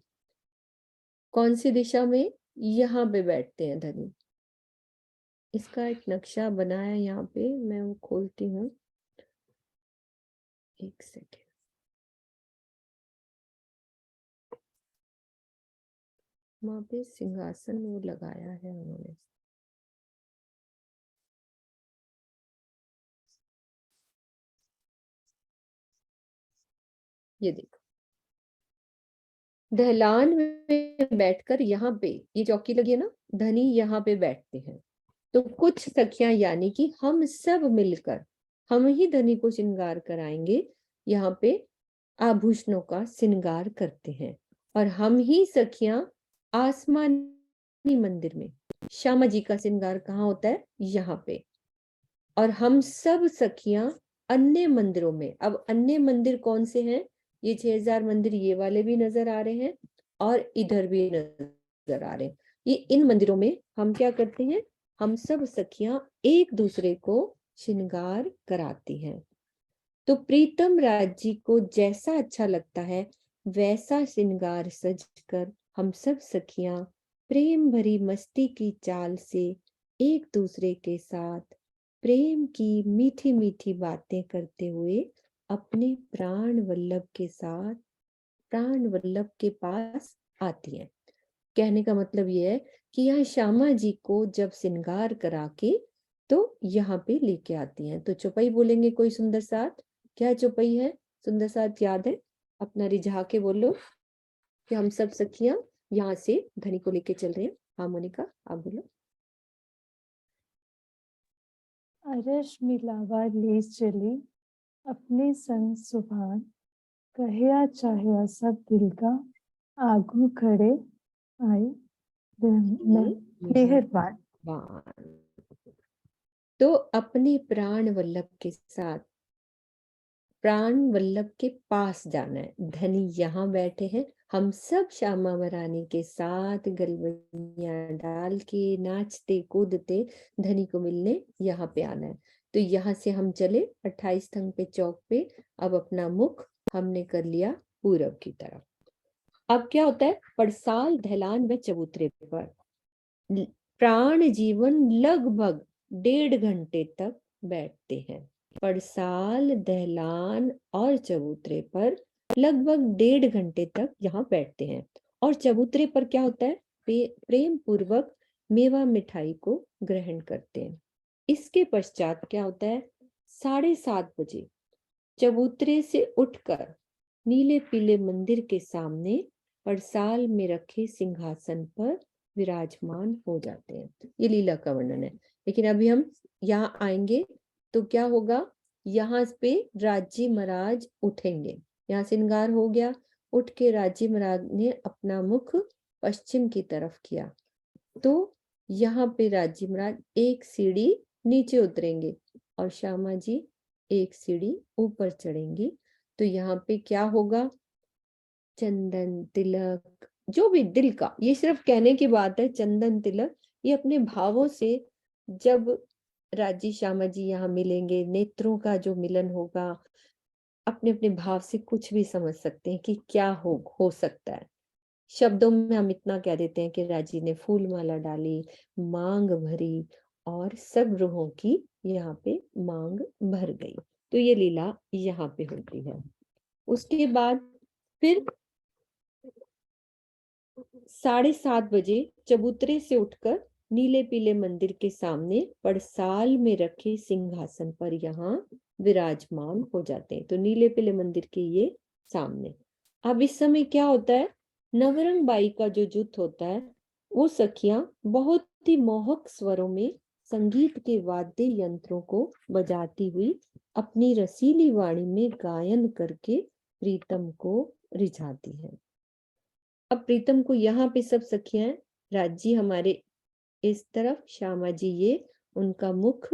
कौन सी दिशा में? यहाँ पे बैठते हैं धनी। इसका एक नक्शा बनाया यहाँ पे, मैं वो खोलती हूँ, एक सेकेंड। वहां पे सिंहासन वो लगाया है उन्होंने। ये देखो, दहलान में बैठकर, यहाँ पे ये चौकी लगी है ना, धनी यहाँ पे बैठते हैं। तो कुछ सखियां यानी कि हम सब मिलकर, हम ही धनी को श्रृंगार कराएंगे, यहाँ पे आभूषणों का श्रृंगार करते हैं। और हम ही सखियां आसमानी मंदिर में, श्यामा जी का श्रृंगार कहाँ होता है? यहाँ पे। और हम सब सखियां अन्य मंदिरों में, अब अन्य मंदिर कौन से हैं? ये 6000 मंदिर, ये वाले भी नजर आ रहे हैं और इधर भी नजर आ रहे हैं। ये इन मंदिरों में हम क्या करते हैं? हम सब सखियां एक दूसरे को श्रृंगार कराती हैं। तो प्रीतम राज जी को जैसा अच्छा लगता है वैसा श्रृंगार सजकर हम सब सखियां प्रेम भरी मस्ती की चाल से एक दूसरे के साथ प्रेम की मीठी मीठी बातें करते हुए अपने प्राण वल्लभ के साथ, प्राण वल्लभ के पास आती हैं। कहने का मतलब ये है कि यहाँ श्यामा जी को जब श्रृंगार करा के तो यहाँ पे लेके आती हैं। तो चौपाई बोलेंगे कोई सुंदर साथ? क्या चौपाई है? सुंदर साथ याद है? अपना रिझा के बोलो कि हम सब सखियां यहाँ से धनी को लेके चल रहे हैं। हाँ मोनिका, आप बोलो। अरश मिलावा ले चली अपने संग सुभान, कहया चाहया सब दिल का आगू खड़े आए मेहरबान। तो अपने प्राण वल्लभ के साथ, प्राण वल्लभ के पास जाना है। धनी यहाँ बैठे हैं, हम सब श्यामा महारानी के साथ गलबैया डाल के नाचते कूदते धनी को मिलने यहाँ पे आना है। तो यहाँ से हम चले 28 थंग पे चौक पे। अब अपना मुख हमने कर लिया पूरब की तरफ। अब क्या होता है? परसाल, दहलान व चबूतरे पर प्राण जीवन लगभग 1.5 घंटे तक बैठते हैं। परसाल, दहलान और चबूतरे पर लगभग 1.5 घंटे तक यहाँ बैठते हैं। और चबूतरे पर क्या होता है? प्रेम पूर्वक मेवा मिठाई को ग्रहण करते हैं। इसके पश्चात क्या होता है? 7:30 बजे चबूतरे से उठकर नीले पीले मंदिर के सामने परसाल में रखे सिंहासन पर विराजमान हो जाते हैं। ये लीला का वर्णन है। लेकिन अभी हम यहाँ आएंगे तो क्या होगा? यहाँ पे राजी महाराज उठेंगे। यहाँ श्रृंगार हो गया, उठ के राजी महाराज ने अपना मुख पश्चिम की तरफ किया। तो यहाँ पे राजी महाराज एक सीढ़ी नीचे उतरेंगे और श्यामा जी एक सीढ़ी ऊपर चढ़ेंगी। तो यहाँ पे क्या होगा? चंदन तिलक, जो भी दिल का, ये सिर्फ कहने की बात है। चंदन तिलक ये अपने भावों से, जब राजी श्यामा जी यहाँ मिलेंगे, नेत्रों का जो मिलन होगा, अपने अपने भाव से कुछ भी समझ सकते हैं कि क्या हो सकता है। शब्दों में हम इतना कह देते हैं कि राजी ने फूल माला डाली, मांग भरी और सब रूहों की यहाँ पे मांग भर गई। तो ये लीला यहाँ पे होती है। उसके बाद फिर 7:30 बजे चबूतरे से उठकर नीले पीले मंदिर के सामने पड़साल में रखे सिंहासन पर यहाँ विराजमान हो जाते हैं। तो नीले पीले मंदिर के ये सामने। अब इस समय क्या होता है, नवरंग बाई का जो जुट होता है वो सखियां बहुत ही मोहक स्वरों में संगीत के वाद्य यंत्रों को बजाती हुई अपनी रसीली वाणी में गायन करके प्रीतम को रिझाती है। अब प्रीतम को यहाँ पे सब सखियां, राजी हमारे इस तरफ, श्यामा जी ये उनका मुख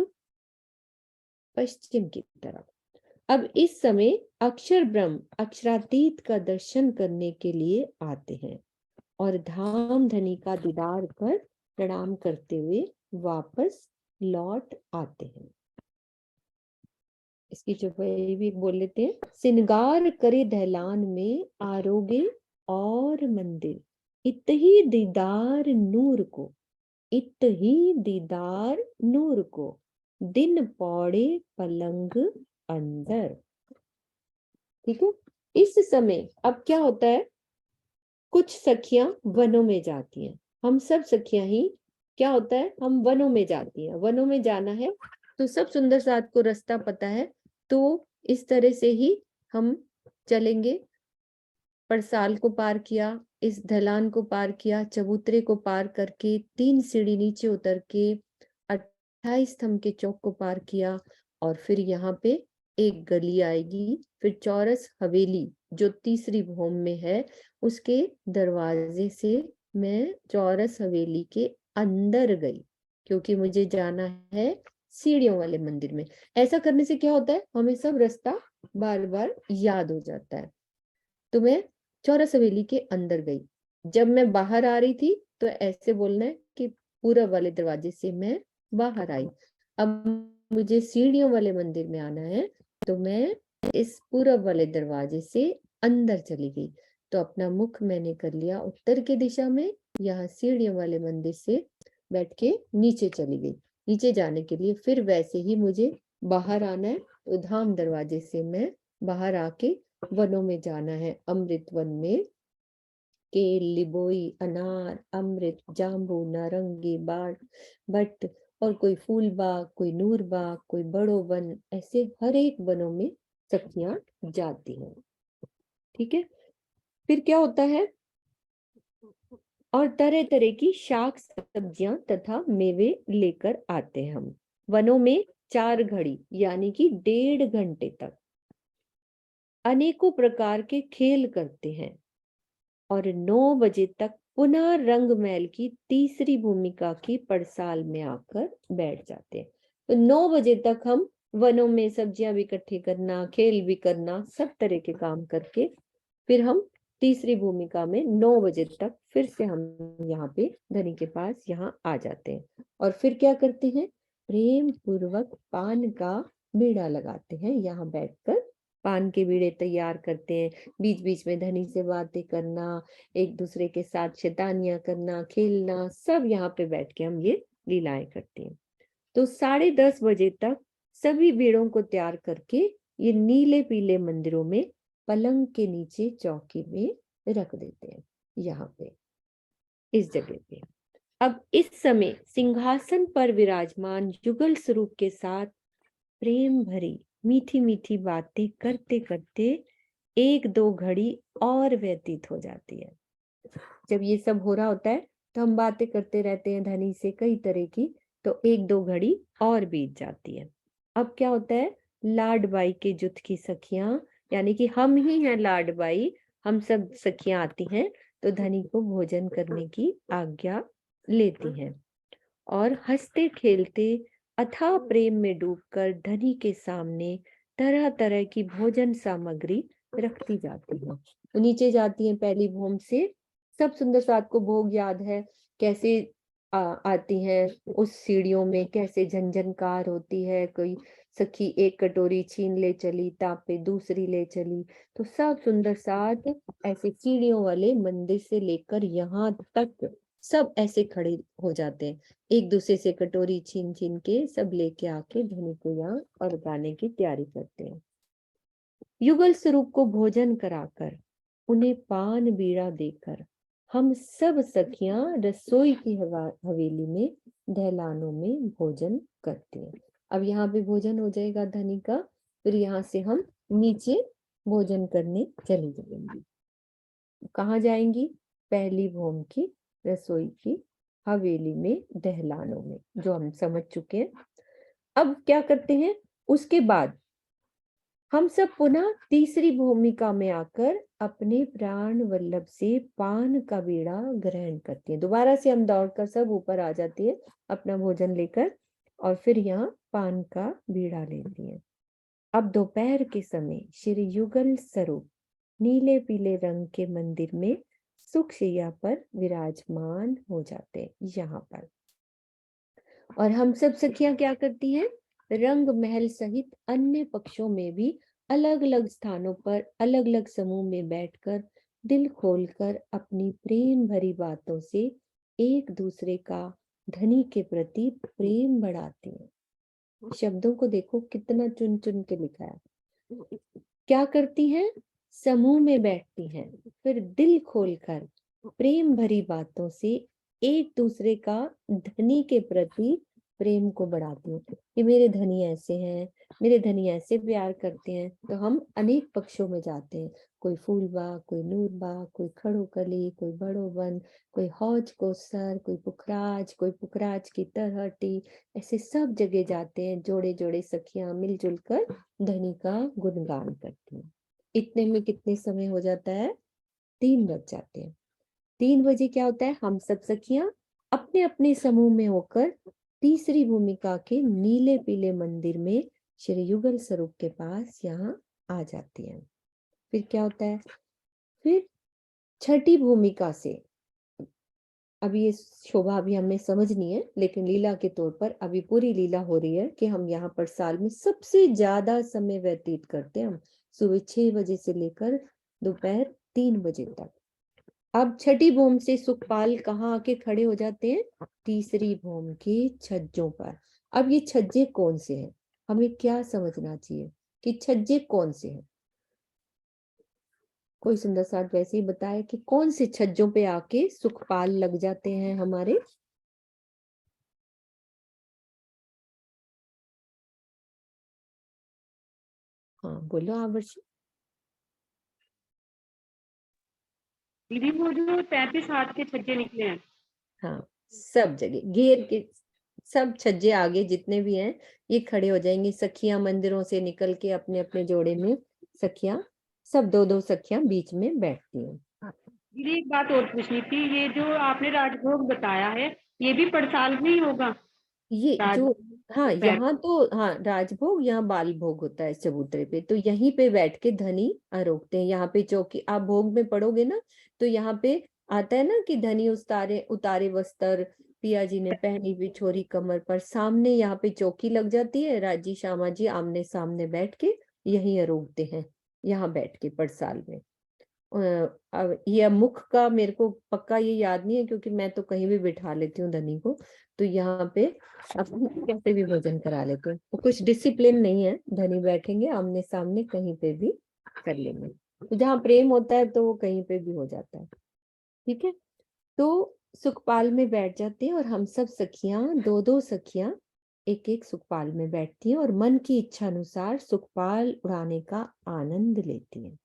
पश्चिम की तरफ। अब इस समय अक्षर ब्रह्म अक्षरातीत का दर्शन करने के लिए आते हैं और धाम धनी का दीदार कर प्रणाम करते हुए वापस लौट आते हैं। इसकी चौपाई भी बोल लेते हैं। सिंगार करे दहलान में आरोगे और मंदिर, इत ही दीदार नूर को, इत ही दीदार नूर को, दिन पौड़े पलंग अंदर। ठीक है। इस समय अब क्या होता है, कुछ सखियां वनों में जाती हैं। हम सब सखियां ही क्या होता है, हम वनों में जाती हैं। वनों में जाना है तो सब सुंदर साथ को रास्ता पता है, तो इस तरह से ही हम चलेंगे। पड़साल को पार किया, इस ढलान को पार किया, चबूतरे को पार करके 3 सीढ़ी नीचे उतर के 28 स्तंभ के चौक को पार किया और फिर यहाँ पे एक गली आएगी, फिर चौरस हवेली जो तीसरी भूम में है उसके दरवाजे से मैं चौरस हवेली के अंदर गई, क्योंकि मुझे जाना है सीढ़ियों वाले मंदिर में। ऐसा करने से क्या होता है, हमें सब रास्ता बार बार याद हो जाता है। तो मैं चौरस हवेली के अंदर गई। जब मैं बाहर आ रही थी तो ऐसे बोलना है कि पूरब वाले दरवाजे से मैं बाहर आई। अब मुझे सीढ़ियों वाले मंदिर में आना है तो मैं इस पूरब वाले दरवाजे से अंदर चली गई। तो अपना मुख मैंने कर लिया उत्तर की दिशा में, यहाँ सीढ़ियों वाले मंदिर से बैठ के नीचे चली गई। नीचे जाने के लिए फिर वैसे ही मुझे बाहर आना है, तो धाम दरवाजे से मैं बाहर आके वनों में जाना है। अमृत वन में केल, लिबोई, अनार, अमृत, जाम्बू, नारंगी, बाड़, बट और कोई फूल बाग, कोई नूर बाग, कोई बड़ो वन, ऐसे हर एक वनों में सखियां जाती हैं। ठीक है। फिर क्या होता है, और तरह तरह की शाक सब्जियां तथा मेवे लेकर आते हैं हम। वनों में 4 घड़ी यानी कि 1.5 घंटे तक अनेकों प्रकार के खेल करते हैं और 9 बजे तक पुनः रंगमहल की तीसरी भूमिका की पड़साल में आकर बैठ जाते हैं। तो 9 बजे तक हम वनों में सब्जियां भी इकट्ठी करना, खेल भी करना, सब तरह के काम करके फिर हम तीसरी भूमिका में 9 बजे तक फिर से हम यहाँ पे धनी के पास यहाँ आ जाते हैं। और फिर क्या करते हैं, प्रेम पूर्वक पान का बीड़ा लगाते हैं। यहाँ बैठकर पान के बीड़े तैयार करते हैं। बीच बीच में धनी से बातें करना, एक दूसरे के साथ शैतानियां करना, खेलना, सब यहाँ पे बैठ के हम ये लीलाएं करते हैं। तो 10:30 बजे तक सभी बीड़ों को तैयार करके ये नीले पीले मंदिरों में पलंग के नीचे चौकी में रख देते हैं, यहाँ पे इस जगह पे। अब इस समय सिंहासन पर विराजमान युगल स्वरूप के साथ प्रेम भरी मीठी मीठी बातें करते करते 1-2 घड़ी और व्यतीत हो जाती है। जब ये सब हो रहा होता है तो हम बातें करते रहते हैं धनी से कई तरह की, तो 1-2 घड़ी और बीत जाती है। अब क्या होता है, लाडबाई के जुट की सखियां, यानी कि हम ही हैं लाडबाई, हम सब सखियां आती हैं तो धनी को भोजन करने की आज्ञा लेती हैं और हंसते खेलते अथाह प्रेम में डूबकर धनी के सामने तरह तरह की भोजन सामग्री रखती जाती है। तो नीचे जाती हैं पहली भूम से, सब सुंदर साथ को भोग याद है कैसे आती हैं उस सीढ़ियों में, कैसे झंझनकार होती है। कोई सखी एक कटोरी छीन ले चली, तापे दूसरी ले चली, तो सब सुंदर साथ ऐसे सीढ़ियों वाले मंदिर से लेकर यहाँ तक सब ऐसे खड़े हो जाते हैं, एक दूसरे से कटोरी छीन छीन के सब लेके आके धनी को यहाँ और गाने की तैयारी करते हैं। युगल स्वरूप को भोजन कराकर उन्हें पान बीड़ा देकर हम सब सखियां रसोई की हवेली में दहलानों में भोजन करते हैं। अब यहाँ पे भोजन हो जाएगा धनी का, फिर यहाँ से हम नीचे भोजन करने चली जाएंगी। कहाँ जाएंगी? पहली भौम की रसोई की हवेली में दहलानों में, जो हम समझ चुके हैं। अब क्या करते हैं? उसके बाद हम सब पुनः तीसरी भूमिका में आकर अपने प्राण वल्लभ से पान का बीड़ा ग्रहण करते हैं। दोबारा से हम दौड़कर सब ऊपर आ जाती है अपना भोजन लेकर, और फिर यहाँ पान का बीड़ा लेती हैं। अब दोपहर के समय श्री युगल स्वरूप नीले पीले रंग के मंदिर में सुख शैया पर विराजमान हो जाते हैं यहाँ पर। और हम सब सखियां क्या करती हैं? रंग महल सहित अन्य पक्षों में भी अलग अलग स्थानों पर अलग अलग समूह में बैठकर दिल खोलकर अपनी प्रेम भरी बातों से एक दूसरे का धनी के प्रति प्रेम बढ़ाती हैं। शब्दों को देखो कितना चुन चुन के लिखा है। क्या करती हैं? समूह में बैठती हैं, फिर दिल खोलकर प्रेम भरी बातों से एक दूसरे का धनी के प्रति प्रेम को बढ़ाती हैं कि मेरे धनी ऐसे हैं, मेरे धनी ऐसे प्यार करते हैं। तो हम अनेक पक्षों में जाते हैं, कोई फूलबा, कोई नूरबा, कोई खड़ो कली, कोई बड़ो वन, कोई हौज को सर, कोई पुखराज की तरहटी, ऐसे सब जगह जाते हैं। जोड़े जोड़े सखियां मिलजुल कर धनी का गुणगान करती हैं। इतने में कितने समय हो जाता है? 3 बज जाते हैं। 3 बजे क्या होता है? हम सब सखियां अपने अपने समूह में होकर तीसरी भूमिका के नीले पीले मंदिर में श्री युगल स्वरूप के पास यहाँ आ जाती हैं। फिर क्या होता है? फिर छठी भूमिका से, अब ये शोभा अभी हमें समझनी है, लेकिन लीला के तौर पर अभी पूरी लीला हो रही है कि हम यहाँ पर साल में सबसे ज्यादा समय व्यतीत करते हैं हम, सुबह 6 बजे से लेकर दोपहर 3 बजे तक। अब छठी भूम से सुखपाल कहाँ आके खड़े हो जाते हैं? तीसरी भूम के छज्जों पर। अब ये छज्जे कौन से हैं? हमें क्या समझना चाहिए कि छज्जे कौन से हैं? कोई सुंदर साथ वैसे ही बताए कि कौन से छज्जों पे आके सुखपाल लग जाते हैं हमारे? हाँ बोलो आवर्ष। दीदी वो जो 33 हाथ के छज्जे निकले हैं, हाँ, सब जगह घेर के सब छज्जे आगे जितने भी हैं ये खड़े हो जाएंगे। सखियां मंदिरों से निकल के अपने अपने जोड़े में सखियां, सब 2-2 सखियां बीच में बैठती हैं। दीदी एक बात और पूछनी थी, ये जो आपने राजभोग बताया है ये भी पड़साल में ही होगा? ये जो, हाँ यहाँ तो, हाँ राजभोग, यहाँ बाल भोग होता है चबूतरे पे, तो यहीं पे बैठ के धनी आरोगते हैं। यहाँ पे चौकी, आप भोग में पढ़ोगे ना तो यहाँ पे आता है ना कि धनी उतारे वस्त्र, पिया जी ने पहनी भी छोरी कमर पर। सामने यहाँ पे चौकी लग जाती है, राजी श्यामा जी आमने सामने बैठ के यहीं आरोगते हैं, यहाँ बैठ के पड़साल में। अब ये मुख का मेरे को पक्का ये याद नहीं है, क्योंकि मैं तो कहीं भी बिठा लेती हूँ धनी को, तो यहाँ पे अपने कैसे भी भोजन करा लेते हैं। तो कुछ डिसिप्लिन नहीं है, धनी बैठेंगे आमने सामने कहीं पे भी कर लेंगे। तो जहाँ प्रेम होता है तो वो कहीं पे भी हो जाता है। ठीक है, तो सुखपाल में बैठ जाते हैं और हम सब सखियां, 2-2 सखियां एक एक सुखपाल में बैठती हैं और मन की इच्छा अनुसार सुखपाल उड़ाने का आनंद लेती हैं।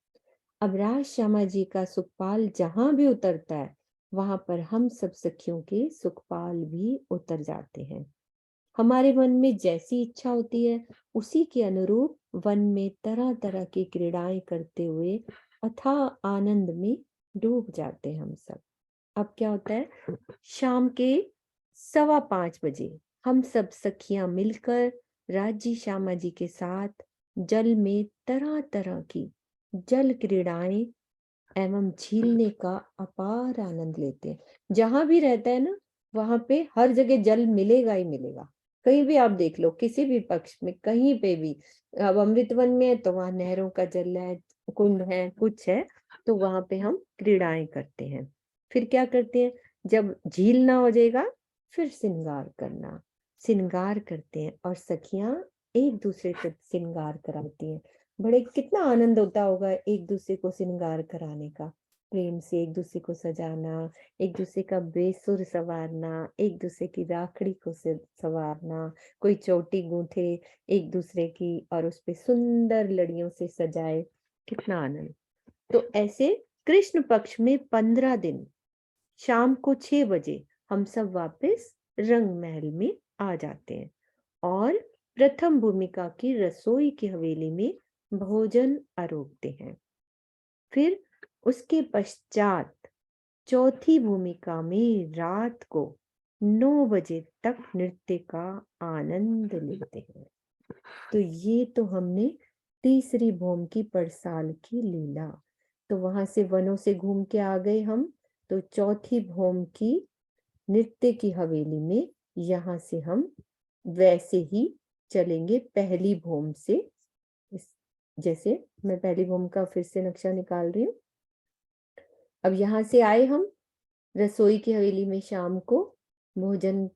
अब राज श्यामा जी का सुखपाल जहां भी उतरता है वहां पर हम सब सखियों के सुखपाल भी उतर जाते हैं। हमारे मन में जैसी इच्छा होती है उसी के अनुरूप वन में तरह तरह की क्रीड़ाएं करते हुए अथाह आनंद में डूब जाते हैं हम सब। अब क्या होता है? शाम के 5:15 बजे हम सब सखियां मिलकर राजी श्यामा जी के साथ जल में तरह तरह की जल क्रीड़ाएं एवं झीलने का अपार आनंद लेते हैं। जहां भी रहता है ना वहां पे हर जगह जल मिलेगा ही मिलेगा। कहीं भी आप देख लो, किसी भी पक्ष में कहीं पे भी, अब अमृतवन में है तो वहां नहरों का जल है, कुंड है, कुछ है, तो वहां पे हम क्रीड़ाएं करते हैं। फिर क्या करते हैं? जब झील ना हो जाएगा फिर श्रृंगार करते हैं और सखियां एक दूसरे को श्रृंगार कराती हैं। बड़े कितना आनंद होता होगा एक दूसरे को श्रृंगार कराने का। प्रेम से एक दूसरे को सजाना, एक दूसरे का बेसुर संवारना, एक दूसरे की राखड़ी को संवारना, कोई चोटी गूंथे एक दूसरे की और उस पे सुंदर लड़ियों से सजाए, कितना आनंद। तो ऐसे कृष्ण पक्ष में 15 दिन शाम को 6 बजे हम सब वापस रंग महल में आ जाते हैं और प्रथम भूमिका की रसोई की हवेली में भोजन आरोपते हैं। फिर उसके पश्चात चौथी भूमिका में रात को 9 बजे तक नृत्य का आनंद लेते हैं। तो ये तो हमने तीसरी भूमि की परसाल की लीला। तो वहां से वनों से घूम के आ गए हम, तो चौथी भूमि की नृत्य की हवेली में यहाँ से हम वैसे ही चलेंगे पहली भूमि से। जैसे मैं पहली भूमि का फिर से नक्शा निकाल रही हूँ। अब यहाँ से आए हम रसोई की हवेली में, शाम को भोजन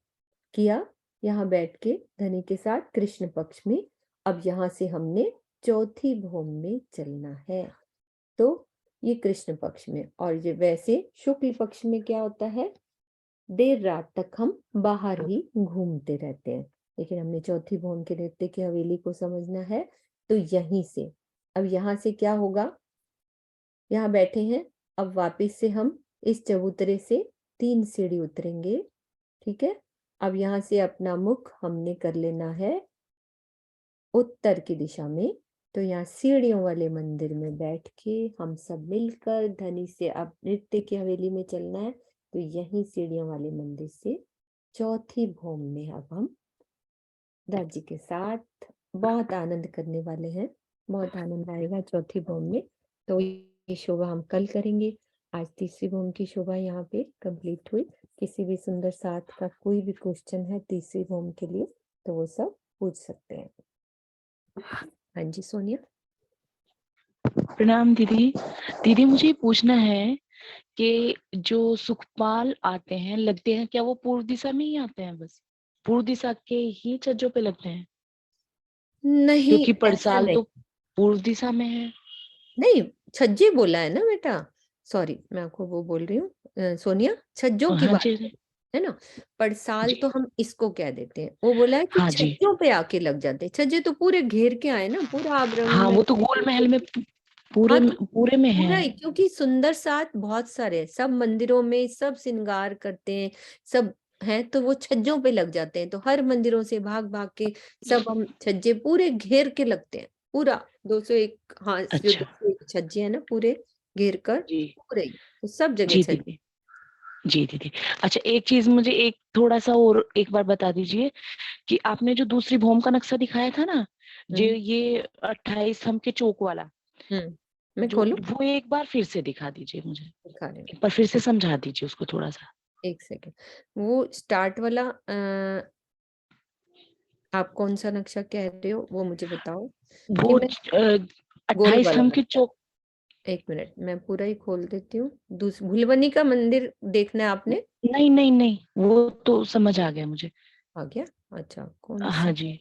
किया यहाँ बैठ के धनी के साथ कृष्ण पक्ष में। अब यहाँ से हमने चौथी भूमि में चलना है। तो ये कृष्ण पक्ष में, और ये वैसे शुक्ल पक्ष में क्या होता है, देर रात तक हम बाहर ही घूमते रहते हैं। लेकिन हमने चौथी भूमि के नृत्य की हवेली को समझना है। तो यहीं से अब यहाँ से क्या होगा, यहाँ बैठे हैं, अब वापस से हम इस चबूतरे से 3 सीढ़ी उतरेंगे। ठीक है, अब यहाँ से अपना मुख हमने कर लेना है उत्तर की दिशा में। तो यहाँ सीढ़ियों वाले मंदिर में बैठ के हम सब मिलकर धनी से अब नृत्य की हवेली में चलना है। तो यही सीढ़ियों वाले मंदिर से चौथी भूमि में अब हम राज्य के साथ बहुत आनंद करने वाले हैं। बहुत आनंद आएगा चौथी भूमि में। तो ये शोभा हम कल करेंगे। आज तीसरी भूमि की शोभा यहाँ पे कंप्लीट हुई। किसी भी सुंदर साथ का कोई भी क्वेश्चन है तीसरी भूमि के लिए तो वो सब पूछ सकते हैं। हाँ जी सोनिया। प्रणाम दीदी। दीदी मुझे पूछना है कि जो सुखपाल आते हैं, लगते हैं, क्या वो पूर्व दिशा में ही आते हैं? बस पूर्व दिशा के ही छज्जों पे लगते हैं? नहीं, क्योंकि ऐसा परसाल नहीं। तो पूर्व दिशा में है। नहीं, छज्जे बोला है ना बेटा, सॉरी मैं आपको वो बोल रही हूँ सोनिया, छज्जों की हाँ बात जी है ना। परसाल जी। तो हम इसको कह देते हैं। वो बोला है कि हाँ जी। छज्जों पे आके लग जाते हैं। छज्जे तो पूरे घेर के आए ना, पूरा आभरण हाँ में। वो तो गोल महल में पूरे हाँ तो पूरे में पूरा है। ही, क्योंकि सुंदर साथ बहुत सारे हैं, सब मंदिरों में सब श्रृंगार करते हैं, सब हैं, तो वो छज्जों पे लग जाते हैं। तो हर मंदिरों से भाग भाग के सब हम छज्जे पूरे घेर के लगते हैं, पूरा 201, हाँ जो अच्छा 201 छज्जे है ना पूरे घेर कर, जी पूरे ही, तो सब जगह जी छज्जे। दीदी। जी दीदी। अच्छा एक चीज मुझे एक थोड़ा सा और एक बार बता दीजिए कि आपने जो दूसरी भूमि का नक्शा दिखाया था ना, जो ये 28 स्तंभ के चौक वाला, मैं जो खोलूं? वो एक बार फिर से दिखा दीजिए मुझे, दिखा रही हूँ, एक बार फिर से समझा दीजिए उसको थोड़ा सा। एक सेकेंड। वो स्टार्ट वाला आप कौन सा नक्शा कह रहे हो वो मुझे बताओ। कि वो मैं 28 वाला स्तंभ के नक्शा, चौक। एक मिनट मैं पूरा ही खोल देती हूँ। भुलवनी का मंदिर देखना है आपने? नहीं नहीं नहीं, वो तो समझ आ गया मुझे। आ गया? अच्छा, कौन हाँ सा जी,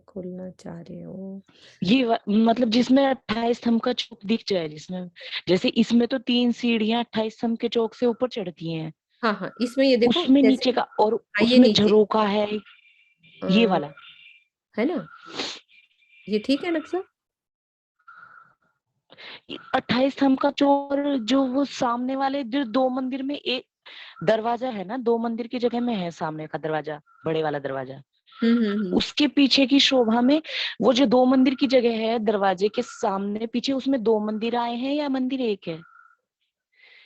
खोलना चाह रहे हो? मतलब जिसमें 28 स्तंभ का चौक दिख जाए, जिसमें जैसे इसमें तो 3 सीढ़ियां 28 स्तंभ के चौक से ऊपर चढ़ती हैं, हाँ हाँ, इसमें ये देखो उसमें जैसे, नीचे का, और आइए उसमें नीचे, झरोका है ये वाला। है ना, ये ठीक है नक्शा। 28 स्तंभ का चौक, और जो वो सामने वाले जो 2 मंदिर में एक दरवाजा है ना, 2 मंदिर की जगह में है सामने का दरवाजा, बड़े वाला दरवाजा, उसके पीछे की शोभा में वो जो 2 मंदिर की जगह है दरवाजे के सामने पीछे, उसमें 2 मंदिर आए हैं या मंदिर एक है?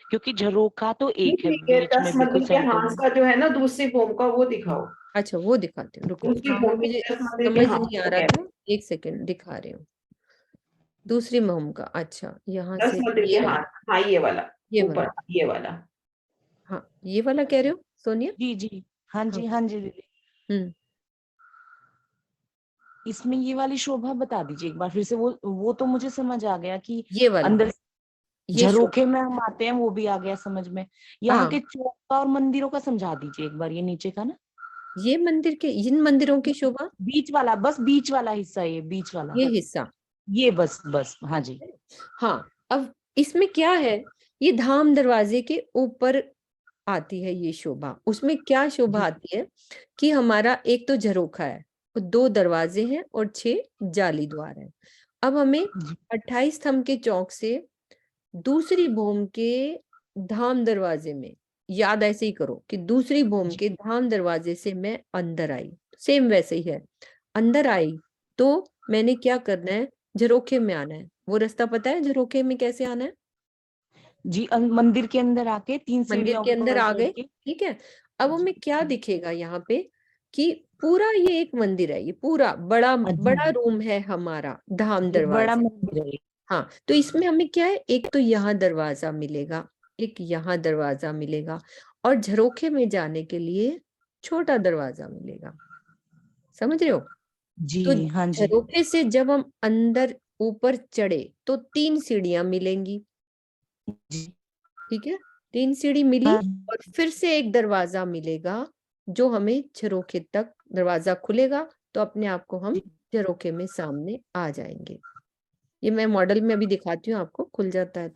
क्योंकि झरोका तो एक है ये बीच 10 में बिल्कुल मंदिर के सेंटर हांस में। का जो है ना दूसरी भूमि का, वो दिखाओ। अच्छा वो दिखाते हैं, रुको, दूसरी हाँ वो भूमि मुझे 10 मंदिर के समझ हांस नहीं आ को रहा कहते था, एक सेकंड दिखा रही हूँ। दूसरी मोम का, अच्छा यहाँ हैं। 10 से मंदिर के ये वाला, हांस, हाँ ये वाला, ये ऊपर वाला, ये वाला। हाँ ये वाला कह रहे हो सोनिया? जी जी हाँ हाँ, जी हाँ जी दीदी। हम्म, इसमें ये वाली शोभा बता दीजिए एक बार फिर से। वो तो मुझे समझ आ गया कि ये वाला, अंदर ये शो, झरोखे में हम आते हैं, वो भी आ गया समझ में। यहाँ हाँ के चौका और मंदिरों का समझा दीजिए एक बार, ये नीचे का ना, ये मंदिर के, इन मंदिरों की शोभा, बीच वाला, बस बीच वाला हिस्सा, ये बीच वाला, ये हिस्सा, ये बस बस हाँ जी। हाँ अब इसमें क्या है ये धाम दरवाजे के ऊपर आती है ये शोभा। उसमें क्या शोभा आती है कि हमारा एक तो झरोखा है, 2 दरवाजे हैं और 6 जाली द्वार है। अब हमें 28 स्तंभ के चौक से दूसरी भूम के धाम दरवाजे में, याद ऐसे ही करो कि दूसरी भूम के धाम दरवाजे से मैं अंदर आई, सेम वैसे ही है। अंदर आई तो मैंने क्या करना है, झरोखे में आना है। वो रास्ता पता है झरोखे में कैसे आना है? जी, मंदिर के अंदर आके 3 मंदिर सीढ़ियां के अंदर ऊपर आ चढ़ गए, के। ठीक है। अब हमें क्या दिखेगा यहाँ पे कि पूरा ये एक मंदिर है, ये पूरा बड़ा बड़ा रूम है हमारा धाम ये बड़ा दरवाजे। मंदिर है। हाँ, तो इसमें हमें क्या है, एक तो यहाँ दरवाजा मिलेगा, एक यहाँ दरवाजा मिलेगा, और झरोखे में जाने के लिए छोटा दरवाजा मिलेगा। समझ रहे हो? तो जी हाँ जी। झरोखे से जब हम अंदर ऊपर चढ़े तो 3 सीढ़ियां मिलेंगी, जी ठीक है। 3 सीढ़ी मिली हाँ और फिर से एक दरवाजा मिलेगा जो हमें झरोखे तक, दरवाजा खुलेगा तो अपने आप को हम झरोखे में सामने आ जाएंगे। ये मैं मॉडल में अभी दिखाती हूँ आपको, खुल जाता है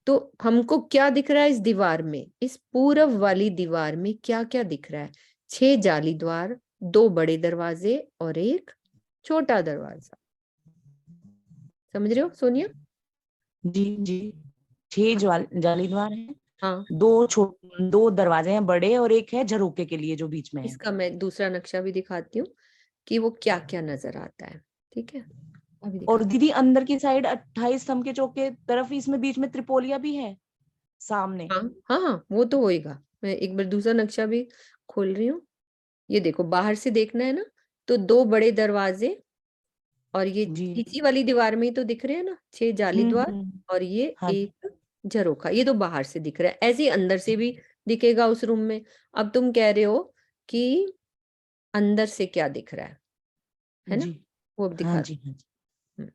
तो हमको क्या दिख रहा है इस दीवार में, इस पूरब वाली दीवार में क्या क्या दिख रहा है? 6 जाली द्वार, 2 बड़े दरवाजे और एक छोटा दरवाजा। समझ रहे हो सोनिया? जी जी। 6 जाली द्वार हैं, हाँ, 2 दरवाजे हैं बड़े और एक है झरोके के लिए जो बीच में है। इसका मैं दूसरा नक्शा भी दिखाती हूँ कि वो क्या क्या नजर आता है, ठीक है। अभी और दिखा, दीदी अंदर की साइड 28 स्तंभ के चौक के तरफ इसमें बीच में त्रिपोलिया भी है सामने। हाँ हाँ हाँ, वो तो होएगा। मैं एक बार दूसरा नक्शा भी खोल रही हूँ। ये देखो, बाहर से देखना है ना, तो 2 बड़े दरवाजे और ये जी। तीसरी वाली दीवार में ही तो दिख रहे हैं ना 6 जाली द्वार, और ये हाँ एक झरोखा। ये तो बाहर से दिख रहा है, ऐसे ही अंदर से भी दिखेगा उस रूम में। अब तुम कह रहे हो कि अंदर से क्या दिख रहा है ना? जी वो अब हाँ दिखा। जी हाँ जी। हम्म,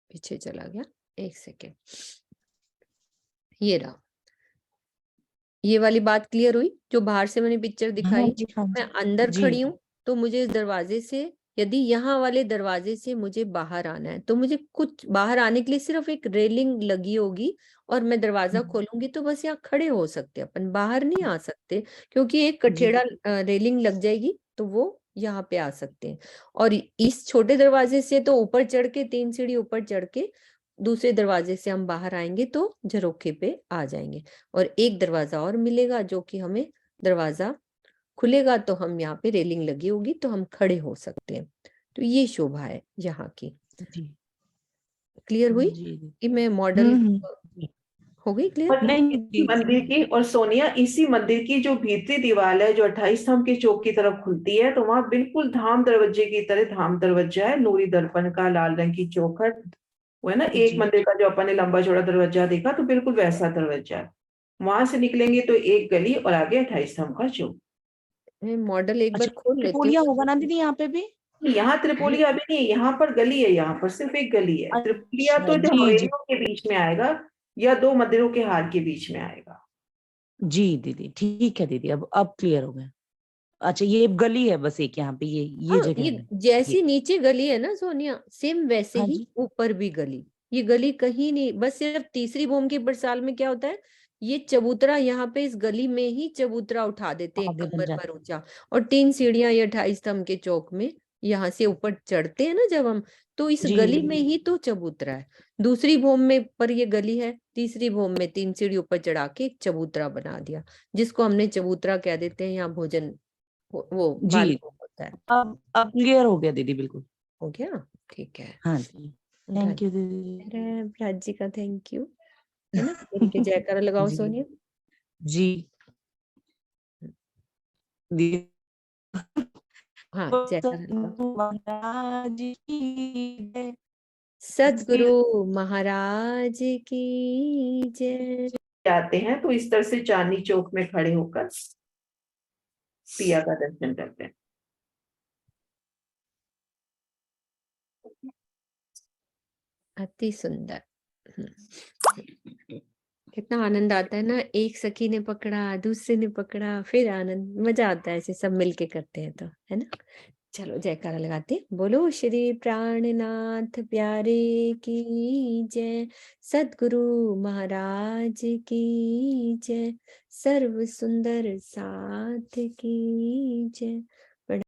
पीछे चला गया, एक सेकेंड। ये रहा, ये वाली बात क्लियर हुई जो बाहर से मैंने पिक्चर हाँ दिखाई। जी हाँ मैं जी। अंदर जी खड़ी हूँ तो मुझे इस दरवाजे से, यदि यहाँ वाले दरवाजे से मुझे बाहर आना है तो मुझे कुछ बाहर आने के लिए सिर्फ एक रेलिंग लगी होगी, और मैं दरवाजा खोलूंगी तो बस यहाँ खड़े हो सकते हैं, अपन बाहर नहीं आ सकते क्योंकि एक जी कठेड़ा रेलिंग लग जाएगी, तो वो यहाँ पे आ सकते हैं। और इस छोटे दरवाजे से तो ऊपर चढ़ के 3 सीढ़ी ऊपर चढ़ के दूसरे दरवाजे से हम बाहर आएंगे तो झरोखे पे आ जाएंगे। और एक दरवाजा और मिलेगा जो कि हमें, दरवाजा खुलेगा तो हम यहाँ पे रेलिंग लगी होगी तो हम खड़े हो सकते हैं। तो ये शोभा है यहाँ की। जी क्लियर हुई जी। कि मैं मॉडल जी। हो गई क्लियर? मतलब नहीं इसी मंदिर की, और सोनिया इसी मंदिर की जो भीतरी दीवार है जो 28 स्तंभ के चौक की तरफ खुलती है, तो वहां बिल्कुल धाम दरवाजे की तरह धाम दरवाजा है, नूरी दर्पण का, लाल रंग की चौखट। वो है ना एक जी मंदिर का जो अपन ने लंबा चौड़ा दरवाजा देखा, तो बिल्कुल वैसा दरवाजा है। वहां से निकलेंगे तो एक गली और आगे 28 स्तंभ का चौक। मैं मॉडल एक बार अच्छा, खोल लेती त्रिपोलिया हूँ। होगा ना दीदी यहाँ पे भी? यहाँ त्रिपोलिया अभी नहीं है, यहाँ पर गली है, यहाँ पर सिर्फ एक गली है। त्रिपोलिया अच्छा तो जो जी जी। हवेलियों के बीच में आएगा या 2 मंदिरों के हार के बीच में आएगा। जी दीदी ठीक है दीदी, अब क्लियर हो गया। अच्छा, ये गली है बस एक यहाँ पे, ये हाँ, जगह ये है जैसी ये। नीचे गली है ना सोनिया, सेम वैसे हाँ ही जी ऊपर भी गली। ये गली कहीं नहीं, बस सिर्फ तीसरी भूमि के बरसाल में क्या होता है, ये चबूतरा यहाँ पे इस गली में ही चबूतरा उठा देते हैं आगे बन कमर जाता भर ऊंचा, और 3 सीढ़ियां ये 28 स्तंभ के चौक में यहाँ से ऊपर चढ़ते हैं ना जब हम, तो इस जी गली में ही तो चबूतरा है। दूसरी भूमि में पर ये गली है, तीसरी भूमि में 3 सीढ़ी ऊपर चढ़ा के एक चबूतरा बना दिया, जिसको हमने चबूतरा कह देते हैं। यहाँ भोजन वो जी। बालभोग होता है। अब क्लियर हो गया दीदी, बिल्कुल। हो गया, ठीक है। हाँ जी, थैंक यू दीदी। अरे राज जी का थैंक यू, है ना। मिल के जयकारा लगाओ जी सोनिया। जी दीदी। हाँ, जयकारा लगाओ। महाराज की जय। सदगुरु महाराज की जय। जाते हैं तो इस तरह से चांदनी चौक में खड़े होकर पिया का दर्शन करते हैं। अति सुंदर। कितना आनंद आता है ना, एक सखी ने पकड़ा, दूसरे ने पकड़ा, फिर आनंद, मजा आता है ऐसे सब मिलके करते हैं तो, है ना। चलो जयकारा लगाते हैं। बोलो श्री प्राणनाथ प्यारे की जय, सद्गुरु महाराज की जय, सर्व सुंदर साथ की जय।